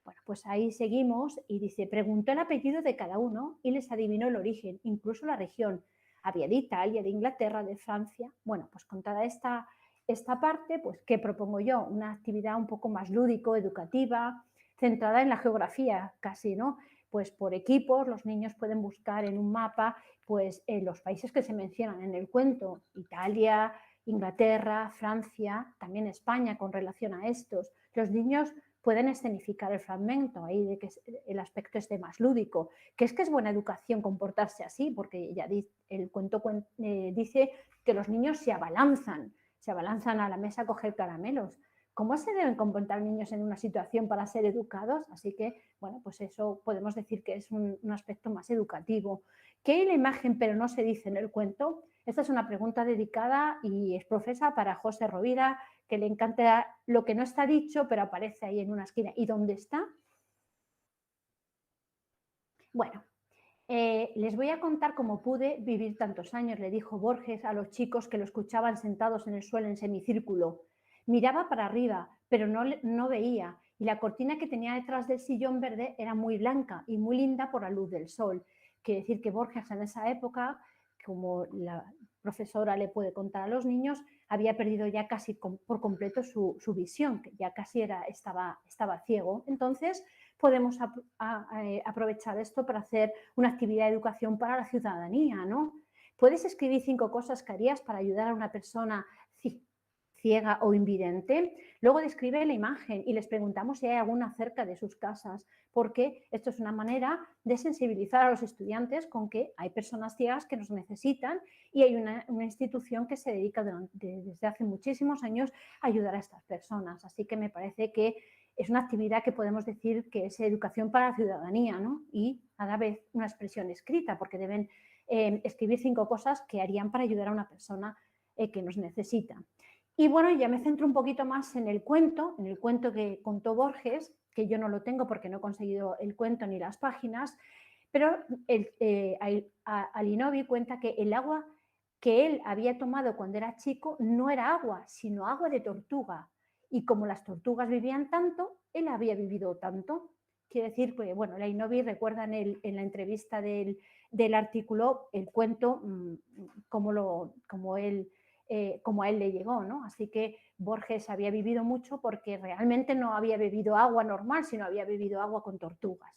Bueno, pues ahí seguimos y dice, preguntó el apellido de cada uno y les adivinó el origen, incluso la región. Había de Italia, de Inglaterra, de Francia. Bueno, pues con toda esta parte, pues, ¿qué propongo yo? Una actividad un poco más lúdico, educativa, centrada en la geografía casi, ¿no? Pues por equipos los niños pueden buscar en un mapa pues los países que se mencionan en el cuento, Italia, Inglaterra, Francia, también España con relación a estos. Los niños pueden escenificar el fragmento, ahí de que el aspecto esté más lúdico, que es buena educación comportarse así, porque ya el cuento dice que los niños se abalanzan a la mesa a coger caramelos. ¿Cómo se deben comportar niños en una situación para ser educados? Así que, bueno, pues eso podemos decir que es un aspecto más educativo. ¿Qué hay en la imagen pero no se dice en el cuento? Esta es una pregunta dedicada y es profesa para José Rovira, que le encanta lo que no está dicho, pero aparece ahí en una esquina. ¿Y dónde está? Bueno, les voy a contar cómo pude vivir tantos años, le dijo Borges a los chicos que lo escuchaban sentados en el suelo en semicírculo. Miraba para arriba, pero no veía, y la cortina que tenía detrás del sillón verde era muy blanca y muy linda por la luz del sol. Quiere decir que Borges en esa época, como la profesora le puede contar a los niños, había perdido ya casi por completo su visión, que ya casi estaba ciego. Entonces, podemos aprovechar esto para hacer una actividad de educación para la ciudadanía, ¿no? Puedes escribir 5 cosas que harías para ayudar a una persona ciega o invidente. Luego describe la imagen y les preguntamos si hay alguna cerca de sus casas, porque esto es una manera de sensibilizar a los estudiantes con que hay personas ciegas que nos necesitan y hay una institución que se dedica desde hace muchísimos años a ayudar a estas personas. Así que me parece que es una actividad que podemos decir que es educación para la ciudadanía, ¿no? Y a la vez una expresión escrita, porque deben escribir 5 cosas que harían para ayudar a una persona que nos necesita. Y bueno, ya me centro un poquito más en el cuento que contó Borges, que yo no lo tengo porque no he conseguido el cuento ni las páginas, pero Alinovi cuenta que el agua que él había tomado cuando era chico no era agua, sino agua de tortuga. Y como las tortugas vivían tanto, él había vivido tanto. Quiere decir, pues bueno, Alinovi recuerda en la entrevista del artículo el cuento como a él le llegó, ¿no? Así que Borges había vivido mucho porque realmente no había bebido agua normal, sino había bebido agua con tortugas.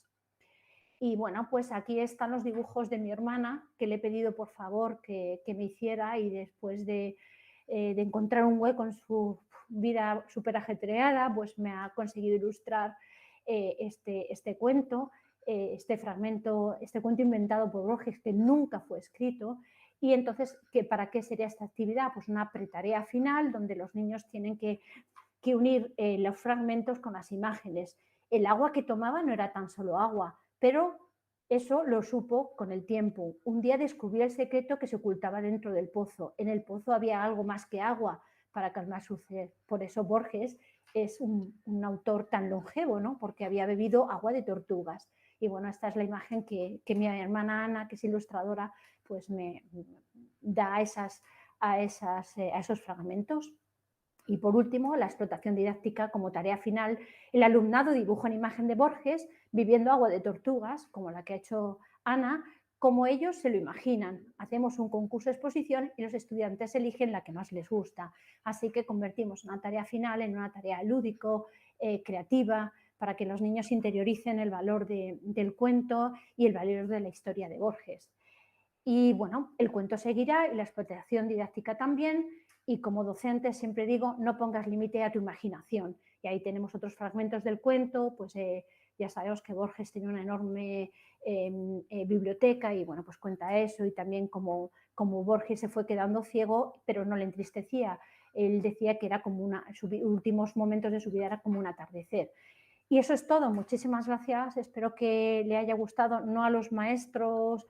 Y bueno, pues aquí están los dibujos de mi hermana, que le he pedido por favor que me hiciera, y después de encontrar un hueco en su vida súper ajetreada, pues me ha conseguido ilustrar este cuento, este fragmento, este cuento inventado por Borges que nunca fue escrito. Y entonces, ¿para qué sería esta actividad? Pues una pretarea final donde los niños tienen que unir los fragmentos con las imágenes. El agua que tomaba no era tan solo agua, pero eso lo supo con el tiempo. Un día descubrió el secreto que se ocultaba dentro del pozo. En el pozo había algo más que agua para calmar su sed. Por eso Borges es un autor tan longevo, ¿no? Porque había bebido agua de tortugas. Y bueno, esta es la imagen que mi hermana Ana, que es ilustradora, pues me da a esos fragmentos. Y por último, la explotación didáctica como tarea final. El alumnado dibuja una imagen de Borges viviendo agua de tortugas, como la que ha hecho Ana, como ellos se lo imaginan. Hacemos un concurso de exposición y los estudiantes eligen la que más les gusta. Así que convertimos una tarea final en una tarea lúdico, creativa, para que los niños interioricen el valor del cuento y el valor de la historia de Borges. Y bueno, el cuento seguirá y la explotación didáctica también. Y como docente siempre digo, no pongas límite a tu imaginación. Y ahí tenemos otros fragmentos del cuento, pues ya sabemos que Borges tenía una enorme biblioteca y bueno, pues cuenta eso, y también como Borges se fue quedando ciego, pero no le entristecía. Él decía que era como sus últimos momentos de su vida era como un atardecer. Y eso es todo. Muchísimas gracias. Espero que le haya gustado, no a los maestros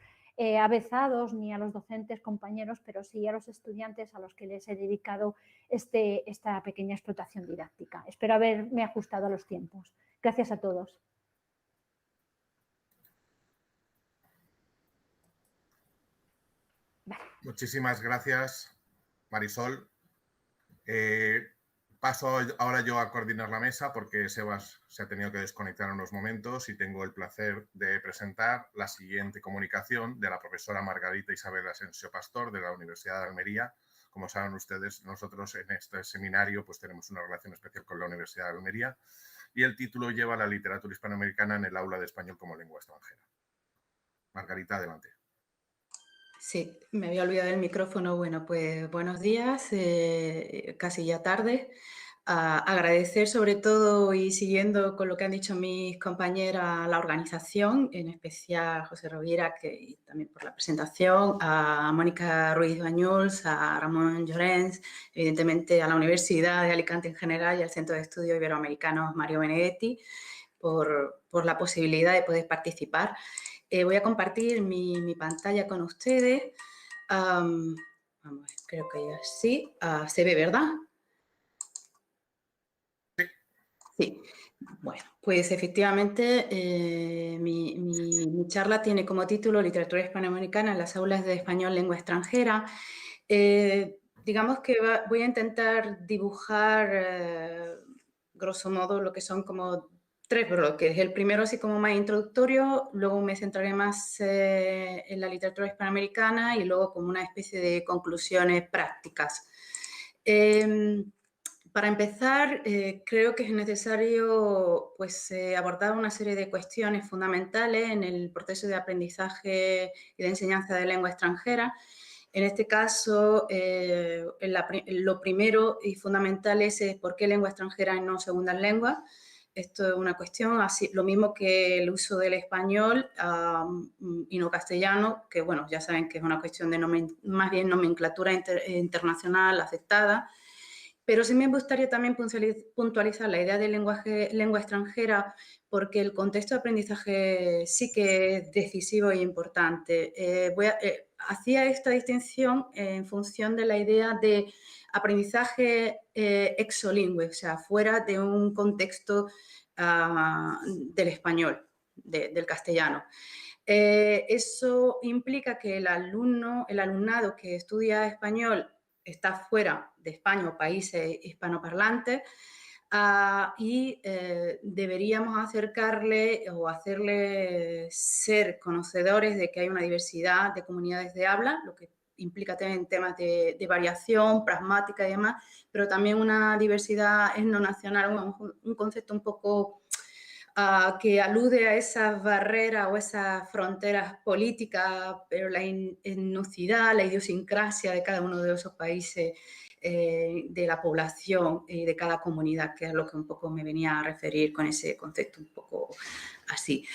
avezados ni a los docentes, compañeros, pero sí a los estudiantes a los que les he dedicado esta pequeña explotación didáctica. Espero haberme ajustado a los tiempos. Gracias a todos. Vale. Muchísimas gracias, Marisol. Paso ahora yo a coordinar la mesa porque Sebas se ha tenido que desconectar unos momentos y tengo el placer de presentar la siguiente comunicación de la profesora Margarita Isabel Asensio Pastor de la Universidad de Almería. Como saben ustedes, nosotros en este seminario pues tenemos una relación especial con la Universidad de Almería y el título lleva la literatura hispanoamericana en el aula de español como lengua extranjera. Margarita, adelante. Sí, me había olvidado el micrófono. Bueno, pues buenos días, casi ya tarde. Agradecer sobre todo y siguiendo con lo que han dicho mis compañeras la organización, en especial a José Rovira, que también por la presentación, a Mónica Ruiz Bañuls, a Ramón Llorens, evidentemente a la Universidad de Alicante en general y al Centro de Estudios Iberoamericanos Mario Benedetti por la posibilidad de poder participar. Voy a compartir mi pantalla con ustedes. Vamos a ver, creo que ya sí. ¿Se ve, verdad? Sí. Bueno, pues efectivamente mi charla tiene como título Literatura hispanoamericana en las aulas de español lengua extranjera. Digamos que voy a intentar dibujar, grosso modo, lo que son como 3 bloques. El primero así como más introductorio, luego me centraré más en la literatura hispanoamericana y luego como una especie de conclusiones prácticas. Para empezar, creo que es necesario pues, abordar una serie de cuestiones fundamentales en el proceso de aprendizaje y de enseñanza de lengua extranjera. En este caso, lo primero y fundamental es por qué lengua extranjera y no segunda lengua. Esto es una cuestión, así, lo mismo que el uso del español y no castellano, que bueno, ya saben que es una cuestión de más bien nomenclatura internacional aceptada. Pero sí me gustaría también puntualizar la idea de lengua extranjera porque el contexto de aprendizaje sí que es decisivo e importante. Hacía esta distinción en función de la idea de aprendizaje exolingüe, o sea, fuera de un contexto del español, del castellano. Eso implica que el alumnado que estudia español está fuera de España o países hispanoparlantes y deberíamos acercarle o hacerle ser conocedores de que hay una diversidad de comunidades de habla, lo que implica también temas de variación, pragmática y demás, pero también una diversidad etnonacional, un concepto un poco que alude a esas barreras o esas fronteras políticas, pero la etnicidad, la idiosincrasia de cada uno de esos países, de la población y de cada comunidad, que es lo que un poco me venía a referir con ese concepto un poco así.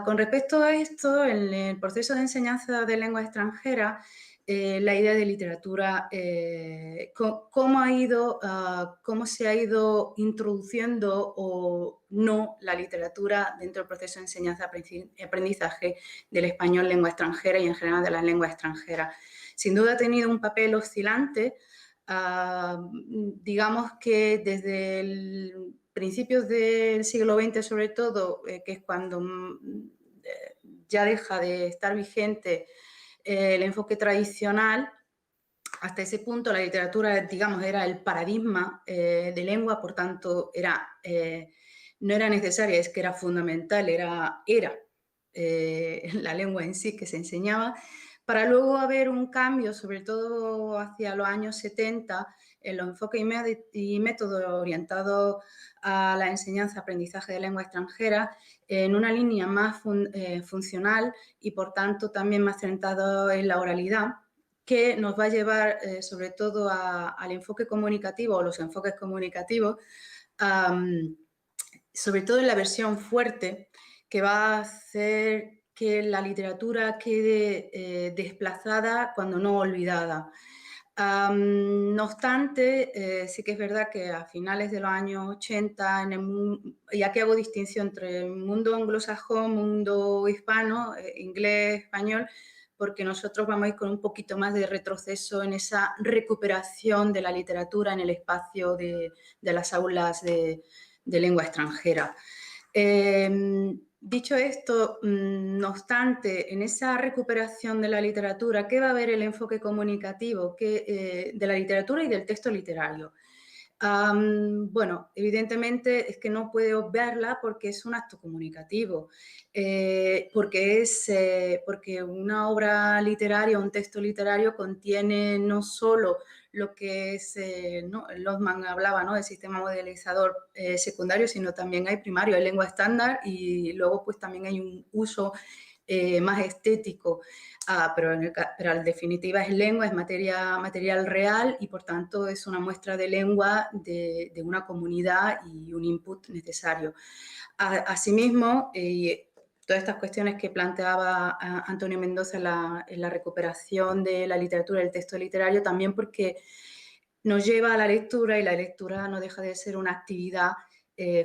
Con respecto a esto, en el proceso de enseñanza de lengua extranjera, la idea de literatura, cómo se ha ido introduciendo o no la literatura dentro del proceso de enseñanza-aprendizaje del español lengua extranjera y en general de la lengua extranjera. Sin duda ha tenido un papel oscilante, digamos que desde principios del siglo XX sobre todo, que es cuando ya deja de estar vigente el enfoque tradicional. Hasta ese punto la literatura, digamos, era el paradigma de lengua, por tanto, no era necesaria, es que era fundamental, era la lengua en sí que se enseñaba, para luego haber un cambio, sobre todo hacia los años 70, en los enfoques y métodos orientados a la enseñanza-aprendizaje de lengua extranjera, en una línea más funcional y, por tanto, también más centrado en la oralidad, que nos va a llevar sobre todo al enfoque comunicativo o los enfoques comunicativos, sobre todo en la versión fuerte, que va a hacer que la literatura quede desplazada cuando no olvidada. No obstante, sí que es verdad que a finales de los años 80, y aquí hago distinción entre el mundo anglosajón, mundo hispano, inglés, español, porque nosotros vamos a ir con un poquito más de retroceso en esa recuperación de la literatura en el espacio de las aulas de lengua extranjera. Dicho esto, no obstante, en esa recuperación de la literatura, ¿qué va a haber el enfoque comunicativo de la literatura y del texto literario? Bueno, evidentemente es que no puede obviarla porque es un acto comunicativo, porque una obra literaria, un texto literario contiene no solo lo que es, Lotman hablaba, ¿no?, del sistema modelizador secundario, sino también hay primario, hay lengua estándar y luego pues también hay un uso más estético. Pero en definitiva es lengua, es material real y por tanto es una muestra de lengua de una comunidad y un input necesario. Asimismo, todas estas cuestiones que planteaba Antonio Mendoza en la recuperación de la literatura y el texto literario, también porque nos lleva a la lectura y la lectura no deja de ser una actividad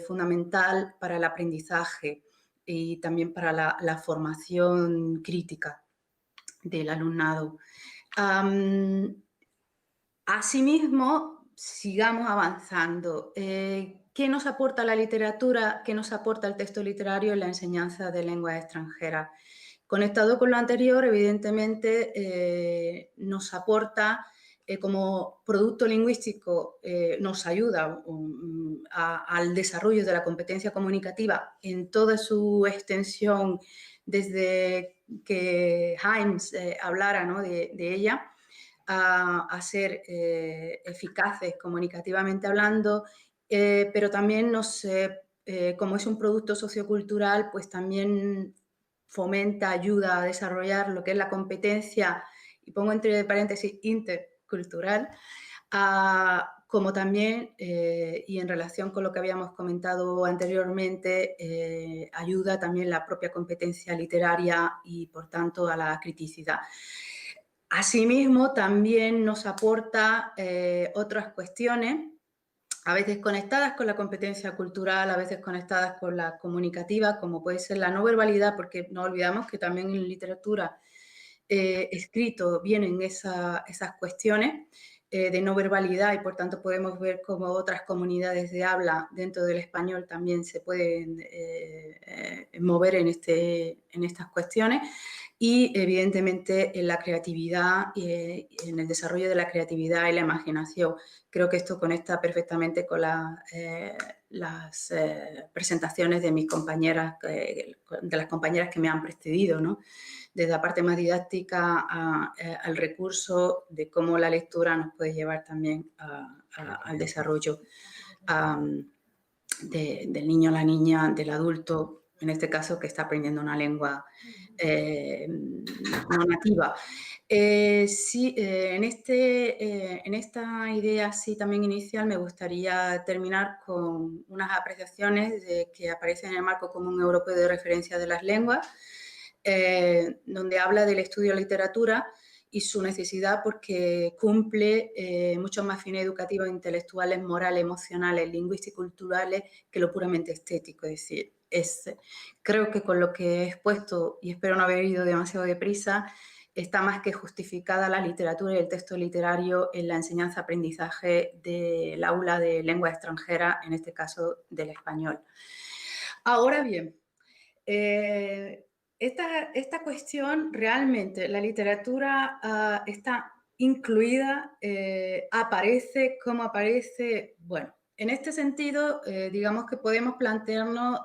fundamental para el aprendizaje y también para la formación crítica del alumnado. Asimismo, sigamos avanzando. ¿Qué nos aporta la literatura? ¿Qué nos aporta el texto literario en la enseñanza de lenguas extranjeras? Conectado con lo anterior, evidentemente nos aporta como producto lingüístico, nos ayuda al desarrollo de la competencia comunicativa en toda su extensión, desde que Himes hablara, ¿no?, de ella, a ser eficaces comunicativamente hablando, pero también como es un producto sociocultural, pues también fomenta, ayuda a desarrollar lo que es la competencia, y pongo entre paréntesis, intercultural, como también, y en relación con lo que habíamos comentado anteriormente, ayuda también la propia competencia literaria y, por tanto, a la criticidad. Asimismo, también nos aporta otras cuestiones, a veces conectadas con la competencia cultural, a veces conectadas con la comunicativa, como puede ser la no verbalidad, porque no olvidamos que también en literatura escrito vienen esas cuestiones de no verbalidad y por tanto podemos ver cómo otras comunidades de habla dentro del español también se pueden mover en estas cuestiones. Y evidentemente en la creatividad y en el desarrollo de la creatividad y la imaginación. Creo que esto conecta perfectamente con las presentaciones de mis compañeras, de las compañeras que me han precedido, ¿no?, desde la parte más didáctica al recurso de cómo la lectura nos puede llevar también al desarrollo del niño, la niña, del adulto, en este caso que está aprendiendo una lengua no nativa. Sí, en esta idea así también inicial me gustaría terminar con unas apreciaciones que aparecen en el Marco Común Europeo de Referencia de las Lenguas, donde habla del estudio de literatura y su necesidad porque cumple muchos más fines educativos, intelectuales, morales, emocionales, lingüísticos y culturales que lo puramente estético. Es decir, creo que con lo que he expuesto, y espero no haber ido demasiado deprisa, está más que justificada la literatura y el texto literario en la enseñanza-aprendizaje del aula de lengua extranjera, en este caso del español. Ahora bien, esta cuestión realmente, la literatura está incluida, aparece, ¿cómo aparece? Bueno, en este sentido, digamos que podemos plantearnos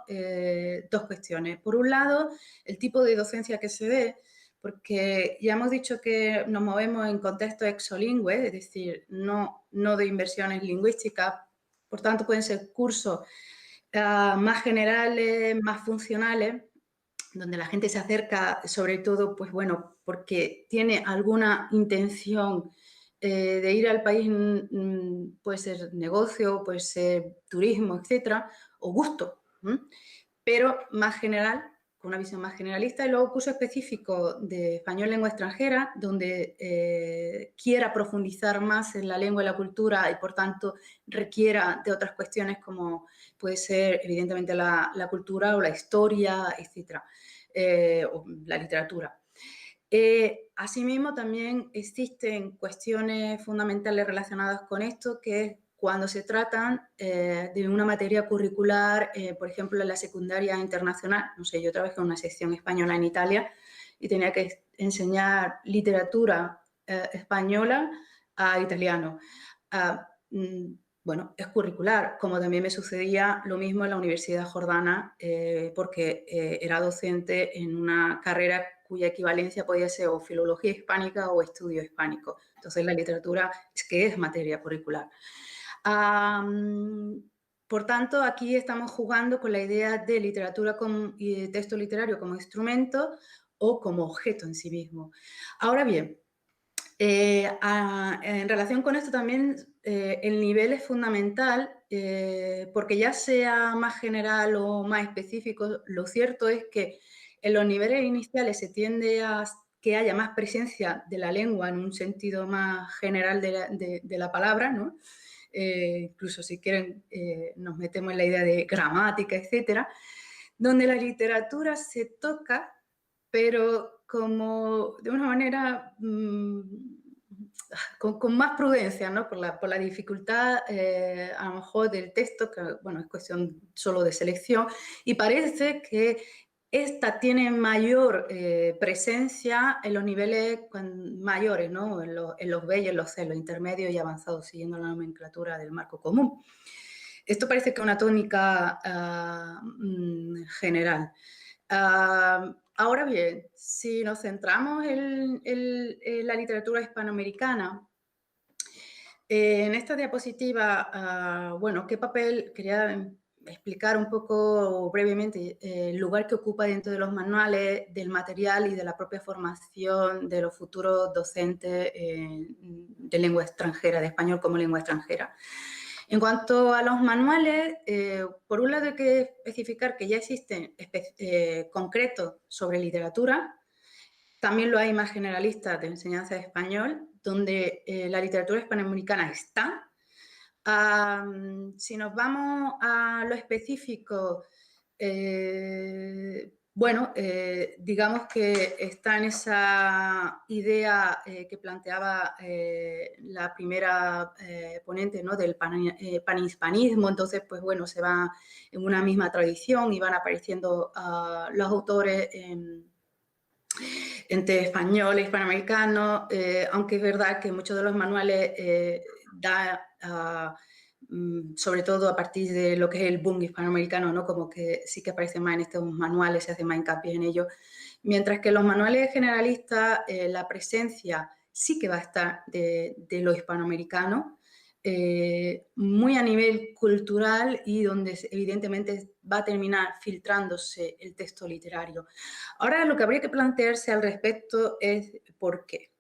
dos cuestiones. Por un lado, el tipo de docencia que se dé, porque ya hemos dicho que nos movemos en contextos exolingües, es decir, no de inversiones lingüísticas, por tanto pueden ser cursos más generales, más funcionales, donde la gente se acerca sobre todo, pues bueno, porque tiene alguna intención de ir al país, puede ser negocio, puede ser turismo, etcétera, o gusto, pero más general, con una visión más generalista, y luego curso específico de español lengua extranjera, donde quiera profundizar más en la lengua y la cultura y, por tanto, requiera de otras cuestiones como puede ser, evidentemente, la cultura o la historia, etcétera, o la literatura. Asimismo, también existen cuestiones fundamentales relacionadas con esto, que es cuando se tratan de una materia curricular, por ejemplo, en la secundaria internacional. No sé, yo trabajé en una sección española en Italia y tenía que enseñar literatura española a italiano. Bueno, es curricular, como también me sucedía lo mismo en la Universidad Jordana, porque era docente en una carrera cuya equivalencia podía ser o filología hispánica o estudio hispánico. Entonces, la literatura es materia curricular. Por tanto, aquí estamos jugando con la idea de literatura y de texto literario como instrumento o como objeto en sí mismo. Ahora bien, en relación con esto también el nivel es fundamental porque ya sea más general o más específico, lo cierto es que en los niveles iniciales se tiende a que haya más presencia de la lengua en un sentido más general de la palabra, ¿no? Incluso si quieren nos metemos en la idea de gramática, etcétera, donde la literatura se toca, pero como de una manera con más prudencia, ¿no? Por la dificultad a lo mejor del texto, que bueno, es cuestión solo de selección, y parece que esta tiene mayor presencia en los niveles mayores, ¿no? En los B y en los C, los intermedios y avanzados, siguiendo la nomenclatura del marco común. Esto parece que es una tónica general. Ahora bien, si nos centramos en la literatura hispanoamericana, en esta diapositiva, bueno, ¿qué papel? Quería explicar un poco brevemente el lugar que ocupa dentro de los manuales, del material y de la propia formación de los futuros docentes de lengua extranjera, de español como lengua extranjera. En cuanto a los manuales, por un lado hay que especificar que ya existen concretos sobre literatura, también lo hay más generalistas de enseñanza de español, donde la literatura hispanoamericana está. Si nos vamos a lo específico, bueno, digamos que está en esa idea que planteaba la primera ponente, ¿no? Del panhispanismo. Entonces, pues bueno, se va en una misma tradición y van apareciendo los autores entre español e hispanoamericano, aunque es verdad que muchos de los manuales sobre todo a partir de lo que es el boom hispanoamericano, ¿no? Como que sí que aparece más en estos manuales, se hace más hincapié en ello, mientras que en los manuales generalistas la presencia sí que va a estar de lo hispanoamericano, muy a nivel cultural y donde evidentemente va a terminar filtrándose el texto literario. Ahora lo que habría que plantearse al respecto es ¿por qué?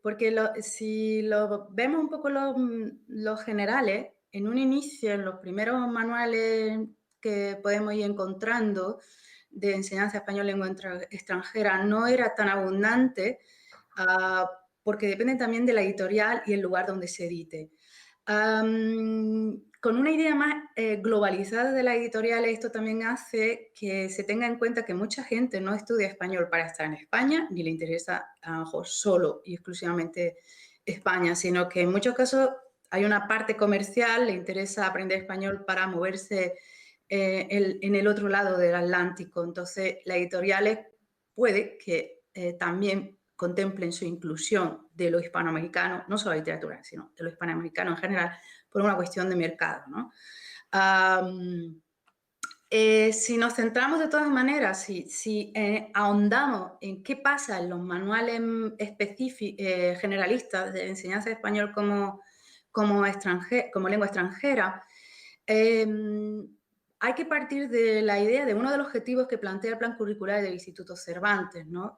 Porque si lo vemos un poco los generales, en un inicio, en los primeros manuales que podemos ir encontrando de enseñanza española lengua extranjera, no era tan abundante porque depende también de la editorial y el lugar donde se edite. Con una idea más globalizada de la editorial, esto también hace que se tenga en cuenta que mucha gente no estudia español para estar en España, ni le interesa a lo mejor solo y exclusivamente España, sino que en muchos casos hay una parte comercial, le interesa aprender español para moverse en el otro lado del Atlántico. Entonces, las editoriales puede que también contemplen su inclusión de lo hispanoamericano, no solo la literatura, sino de lo hispanoamericano en general, por una cuestión de mercado, ¿no? Si nos centramos de todas maneras, si ahondamos en qué pasa en los manuales generalistas de enseñanza de español como lengua extranjera, hay que partir de la idea de uno de los objetivos que plantea el plan curricular del Instituto Cervantes, ¿no?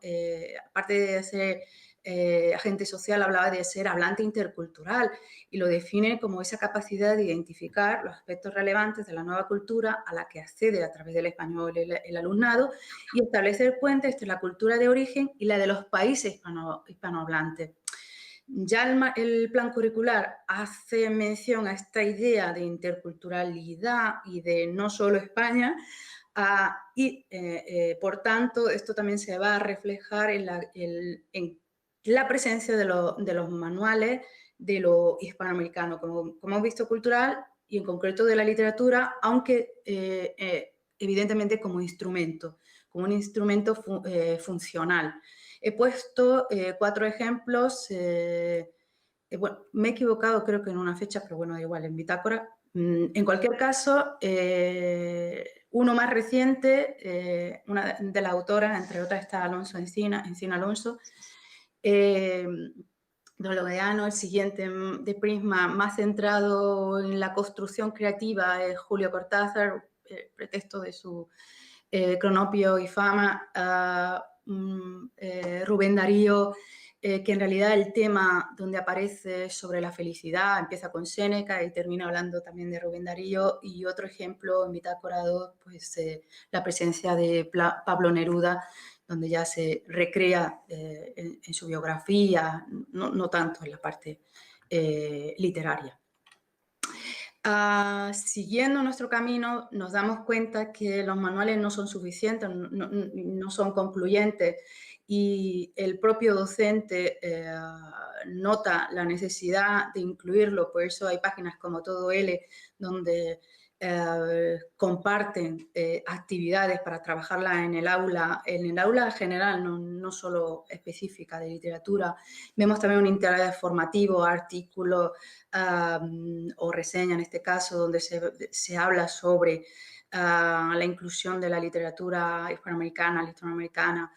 Aparte de ser agente social, hablaba de ser hablante intercultural y lo define como esa capacidad de identificar los aspectos relevantes de la nueva cultura a la que accede a través del español el alumnado y establecer puentes entre la cultura de origen y la de los países hispanohablantes. Ya el plan curricular hace mención a esta idea de interculturalidad y de no solo España, Por tanto, esto también se va a reflejar en la presencia de los manuales de lo hispanoamericano, como hemos visto, cultural y en concreto de la literatura, aunque evidentemente como un instrumento funcional. He puesto 4 ejemplos, bueno, me he equivocado creo que en una fecha, pero bueno, da igual, en bitácora. En cualquier caso, uno más reciente, una de las autoras, entre otras está Encina Alonso, Dolodeano. El siguiente de Prisma, más centrado en la construcción creativa, es Julio Cortázar, pretexto de su Cronopio y Fama. Rubén Darío, que en realidad el tema donde aparece sobre la felicidad empieza con Séneca y termina hablando también de Rubén Darío. Y otro ejemplo en Bitácora 2, pues la presencia de Pablo Neruda, donde ya se recrea en su biografía, no tanto en la parte literaria. Siguiendo nuestro camino, nos damos cuenta que los manuales no son suficientes, no son concluyentes, y el propio docente nota la necesidad de incluirlo. Por eso hay páginas como Todo L, donde comparten actividades para trabajarlas en el aula general, no solo específica de literatura. Vemos también un interés formativo, artículos o reseña en este caso, donde se habla sobre la inclusión de la literatura hispanoamericana, latinoamericana.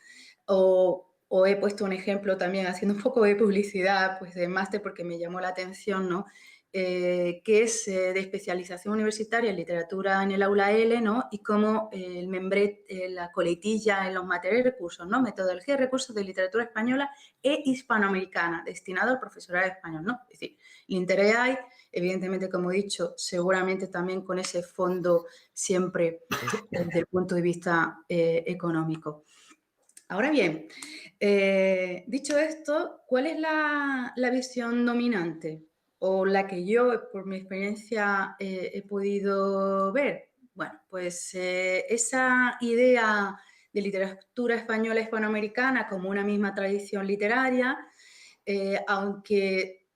O he puesto un ejemplo también haciendo un poco de publicidad, pues de máster, porque me llamó la atención, ¿no? Que es de especialización universitaria en literatura en el aula L, ¿no? Y como el membret, la coletilla en los materiales y recursos, ¿no? Metodología y recursos de literatura española e hispanoamericana, destinado al profesorado español, ¿no? Es decir, el interés hay, evidentemente, como he dicho, seguramente también con ese fondo siempre desde el punto de vista económico. Ahora bien, dicho esto, ¿cuál es la visión dominante? O la que yo, por mi experiencia, he podido ver. Bueno, pues esa idea de literatura española hispanoamericana como una misma tradición literaria, aunque,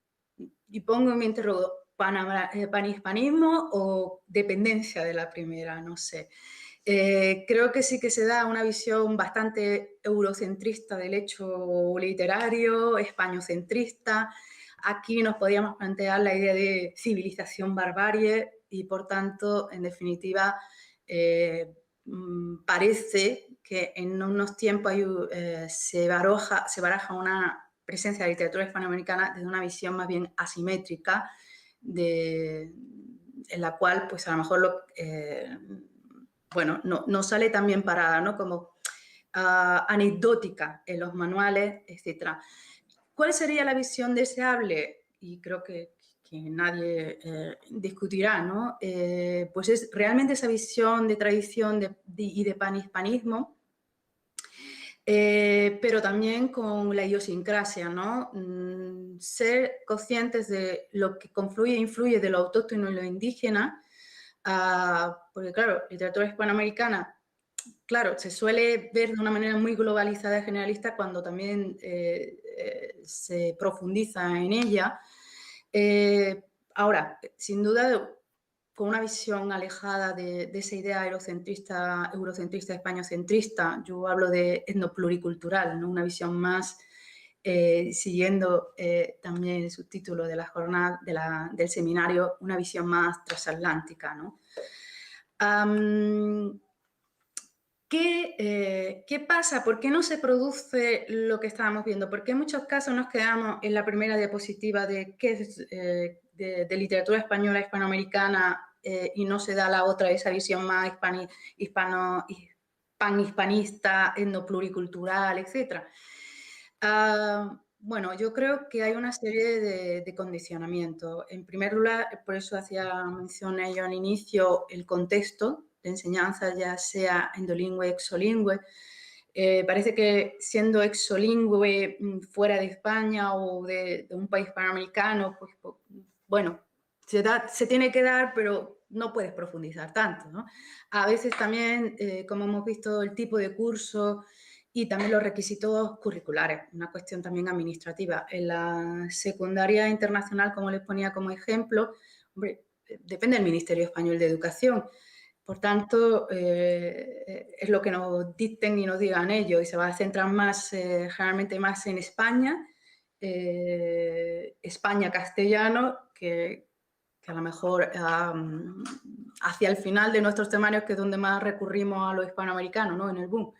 y pongo en mi interrogo, panhispanismo o dependencia de la primera, no sé. Creo que sí que se da una visión bastante eurocentrista del hecho literario, españocentrista. Aquí nos podíamos plantear la idea de civilización barbarie y, por tanto, en definitiva, parece que en unos tiempos se baraja una presencia de literatura hispanoamericana desde una visión más bien asimétrica, en la cual, pues a lo mejor bueno, no sale tan bien parada, ¿no? Como anecdótica en los manuales, etc. ¿Cuál sería la visión deseable? Y creo que nadie discutirá, ¿no? Pues es realmente esa visión de tradición y de panhispanismo, pero también con la idiosincrasia, ¿no? Ser conscientes de lo que confluye e influye de lo autóctono y lo indígena, porque claro, literatura hispanoamericana, claro, se suele ver de una manera muy globalizada y generalista cuando también se profundiza en ella. Ahora, sin duda, con una visión alejada de esa idea eurocentrista, españocentrista, yo hablo de etnopluricultural, ¿no? Una visión más, siguiendo también el subtítulo de la jornada del seminario, una visión más transatlántica, ¿no? ¿Qué pasa? ¿Por qué no se produce lo que estábamos viendo? Porque en muchos casos nos quedamos en la primera diapositiva de qué es de literatura española, hispanoamericana, y no se da la otra, esa visión más panhispanista, etnopluricultural, etc. Bueno, yo creo que hay una serie de condicionamientos. En primer lugar, por eso hacía mención a ello al inicio, el contexto de enseñanza, ya sea endolingüe, exolingüe. Parece que siendo exolingüe fuera de España o de un país panamericano, pues bueno, se tiene que dar, pero no puedes profundizar tanto, ¿no? A veces también, como hemos visto, el tipo de curso y también los requisitos curriculares, una cuestión también administrativa. En la secundaria internacional, como les ponía como ejemplo, hombre, depende del Ministerio Español de Educación. Por tanto, es lo que nos dicten y nos digan ellos, y se va a centrar más, generalmente más en España, España castellano, que a lo mejor hacia el final de nuestros temarios, que es donde más recurrimos a lo hispanoamericano, ¿no? En el boom.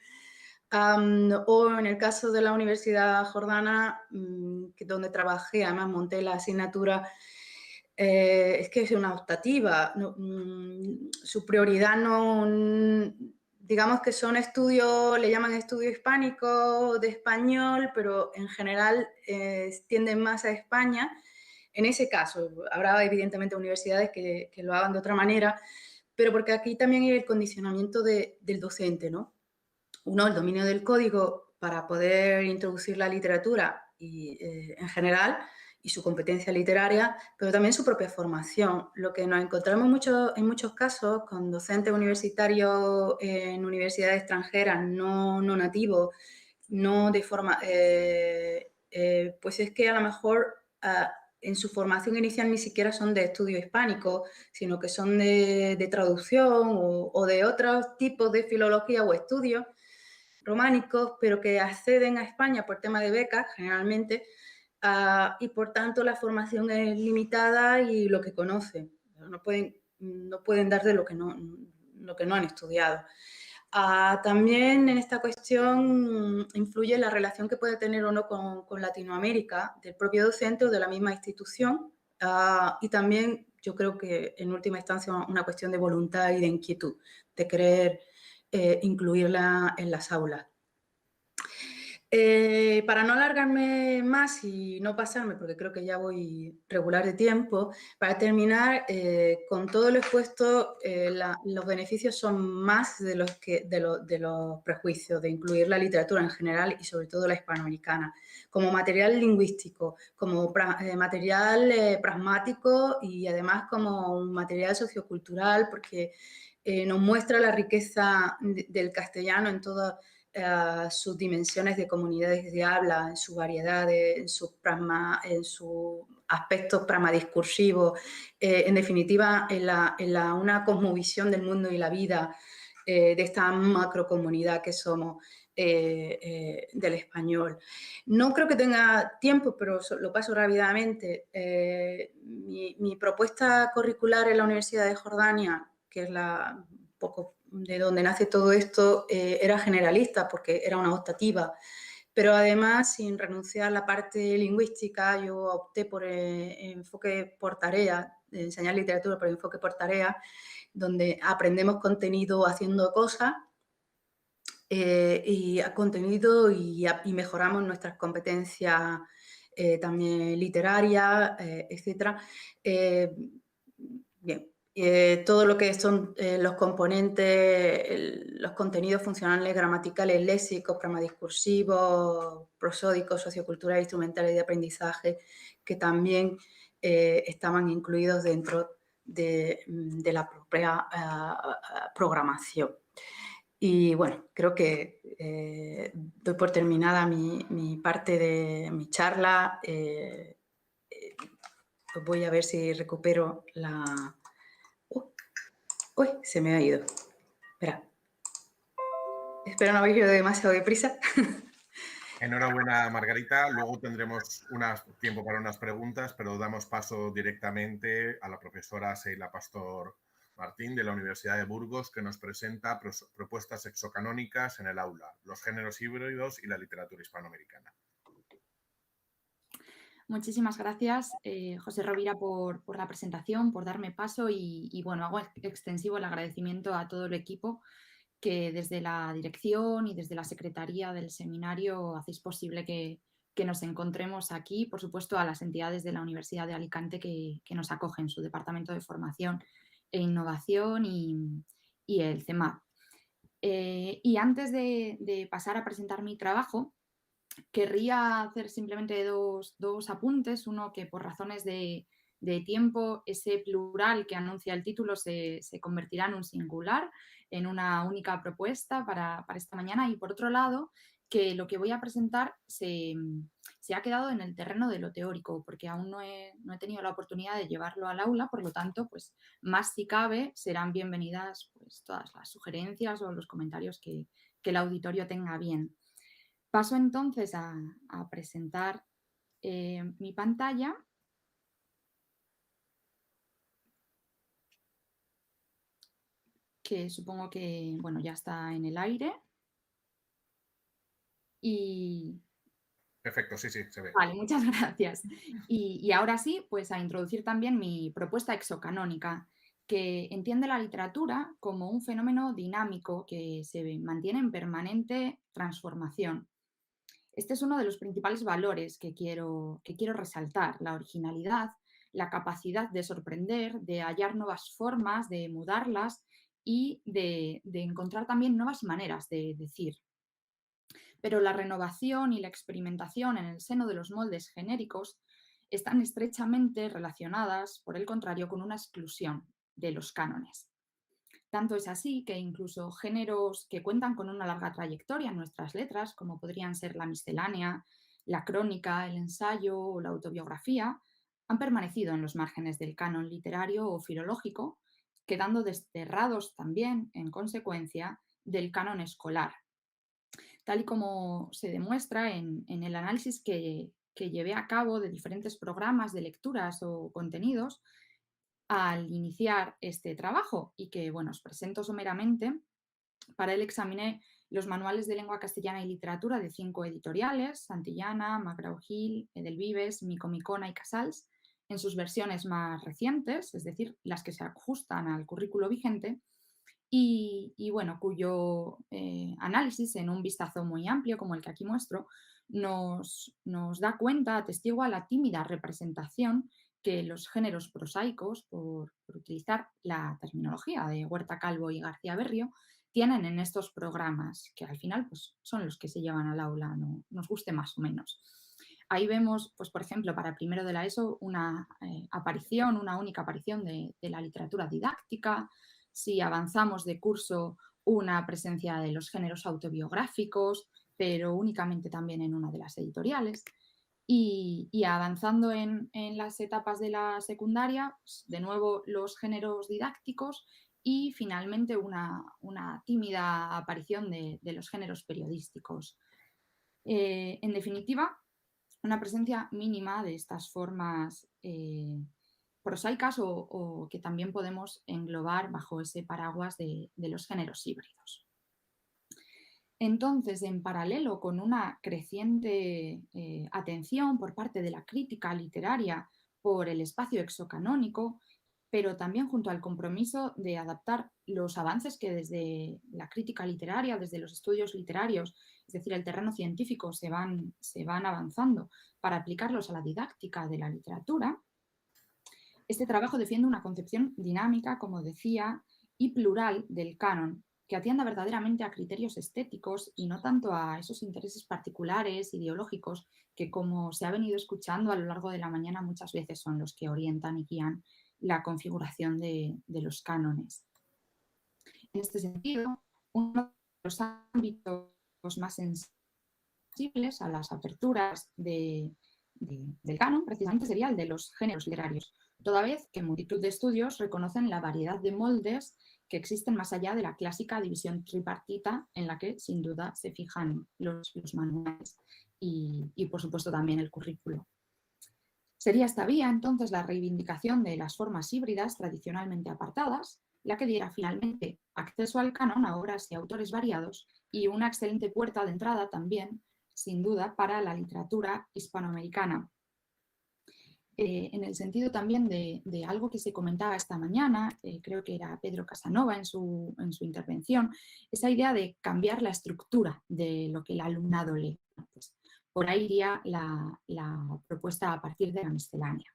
O en el caso de la Universidad Jordana, donde trabajé, además monté la asignatura, es que es una optativa. Su prioridad no, digamos que son estudios, le llaman estudio hispánico de español, pero en general tienden más a España. En ese caso, habrá evidentemente universidades que lo hagan de otra manera, pero porque aquí también hay el condicionamiento del docente, ¿no? Uno, el dominio del código para poder introducir la literatura y, en general, y su competencia literaria, pero también su propia formación. Lo que nos encontramos en muchos casos con docentes universitarios en universidades extranjeras no nativos, no de forma... pues es que a lo mejor en su formación inicial ni siquiera son de estudio hispánico, sino que son de traducción o de otros tipos de filología o estudios románicos, pero que acceden a España por tema de becas, generalmente, y por tanto la formación es limitada y lo que conocen. No pueden dar de lo que no han estudiado. También en esta cuestión influye la relación que puede tener o no con Latinoamérica, del propio docente o de la misma institución, y también yo creo que en última instancia una cuestión de voluntad y de inquietud, de querer incluirla en las aulas. Para no alargarme más y no pasarme, porque creo que ya voy regular de tiempo, para terminar, con todo lo expuesto, los beneficios son más de los prejuicios, de incluir la literatura en general y sobre todo la hispanoamericana, como material lingüístico, como material pragmático y además como un material sociocultural, porque nos muestra la riqueza del castellano en todas sus dimensiones de comunidades de habla, en su variedad, en su aspectos pragmadiscursivos, en definitiva, en una cosmovisión del mundo y la vida de esta macrocomunidad que somos del español. No creo que tenga tiempo, pero lo paso rápidamente. Mi propuesta curricular en la Universidad de Jordania, que es un poco de donde nace todo esto, era generalista porque era una optativa, pero además sin renunciar a la parte lingüística yo opté por enfoque por tarea, enseñar literatura por enfoque por tarea, donde aprendemos contenido haciendo cosas y contenido y mejoramos nuestras competencias también literarias, etc. Bien. Todo lo que son los componentes, los contenidos funcionales, gramaticales, léxicos, pramadiscursivos, prosódicos, socioculturales, instrumentales de aprendizaje, que también estaban incluidos dentro de la propia programación. Y bueno, creo que doy por terminada mi parte de mi charla. Pues voy a ver si recupero la... Uy, se me ha ido. Espera. Espero no haber ido demasiado deprisa. Enhorabuena, Margarita. Luego tendremos tiempo para unas preguntas, pero damos paso directamente a la profesora Seila Pastor Martín de la Universidad de Burgos, que nos presenta propuestas exocanónicas en el aula, los géneros híbridos y la literatura hispanoamericana. Muchísimas gracias, José Rovira, por la presentación, por darme paso y bueno, hago extensivo el agradecimiento a todo el equipo que desde la dirección y desde la secretaría del seminario hacéis posible que nos encontremos aquí, por supuesto a las entidades de la Universidad de Alicante que nos acogen, su Departamento de Formación e Innovación y el CEMAP. Y antes de pasar a presentar mi trabajo, querría hacer simplemente dos apuntes, uno que por razones de de tiempo, ese plural que anuncia el título se convertirá en un singular, en una única propuesta para esta mañana. Y por otro lado, que lo que voy a presentar se ha quedado en el terreno de lo teórico, porque aún no he tenido la oportunidad de llevarlo al aula, por lo tanto, pues más si cabe, serán bienvenidas pues, todas las sugerencias o los comentarios que el auditorio tenga bien. Paso entonces a presentar mi pantalla. Que supongo que, bueno, ya está en el aire. Y... Perfecto, sí, se ve. Vale, muchas gracias. Y ahora sí, pues a introducir también mi propuesta exocanónica, que entiende la literatura como un fenómeno dinámico que se mantiene en permanente transformación. Este es uno de los principales valores que quiero resaltar, la originalidad, la capacidad de sorprender, de hallar nuevas formas, de mudarlas y de encontrar también nuevas maneras de decir. Pero la renovación y la experimentación en el seno de los moldes genéricos están estrechamente relacionadas, por el contrario, con una exclusión de los cánones. Tanto es así que incluso géneros que cuentan con una larga trayectoria en nuestras letras, como podrían ser la miscelánea, la crónica, el ensayo o la autobiografía, han permanecido en los márgenes del canon literario o filológico, quedando desterrados también, en consecuencia, del canon escolar. Tal y como se demuestra en el análisis que llevé a cabo de diferentes programas de lecturas o contenidos al iniciar este trabajo y que, bueno, os presento someramente. Para él examiné los manuales de lengua castellana y literatura de 5 editoriales, Santillana, McGraw-Hill, Edelvives, Micomicona y Casals, en sus versiones más recientes, es decir, las que se ajustan al currículo vigente, y bueno, cuyo análisis en un vistazo muy amplio, como el que aquí muestro, nos da cuenta, atestigua la tímida representación que los géneros prosaicos, por utilizar la terminología de Huerta Calvo y García Berrio, tienen en estos programas, que al final pues, son los que se llevan al aula, no, nos guste más o menos. Ahí vemos, pues, por ejemplo, para primero de la ESO, una única aparición de la literatura didáctica. Si avanzamos de curso, una presencia de los géneros autobiográficos, pero únicamente también en una de las editoriales. Y avanzando en las etapas de la secundaria, pues, de nuevo los géneros didácticos y finalmente una tímida aparición de los géneros periodísticos. En definitiva, una presencia mínima de estas formas prosaicas o que también podemos englobar bajo ese paraguas de los géneros híbridos. Entonces, en paralelo con una creciente atención por parte de la crítica literaria por el espacio exocanónico, pero también junto al compromiso de adaptar los avances que desde la crítica literaria, desde los estudios literarios, es decir, el terreno científico, se van avanzando para aplicarlos a la didáctica de la literatura, este trabajo defiende una concepción dinámica, como decía, y plural del canon, que atienda verdaderamente a criterios estéticos y no tanto a esos intereses particulares, ideológicos, que, como se ha venido escuchando a lo largo de la mañana, muchas veces son los que orientan y guían la configuración de los cánones. En este sentido, uno de los ámbitos más sensibles a las aperturas del canon precisamente sería el de los géneros literarios, toda vez que multitud de estudios reconocen la variedad de moldes que existen más allá de la clásica división tripartita en la que sin duda se fijan los manuales y por supuesto también el currículo. Sería esta vía entonces la reivindicación de las formas híbridas tradicionalmente apartadas, la que diera finalmente acceso al canon a obras y autores variados y una excelente puerta de entrada también, sin duda, para la literatura hispanoamericana. En el sentido también de algo que se comentaba esta mañana, creo que era Pedro Casanova en su intervención, esa idea de cambiar la estructura de lo que el alumnado lee. Pues, por ahí iría la propuesta a partir de la miscelánea.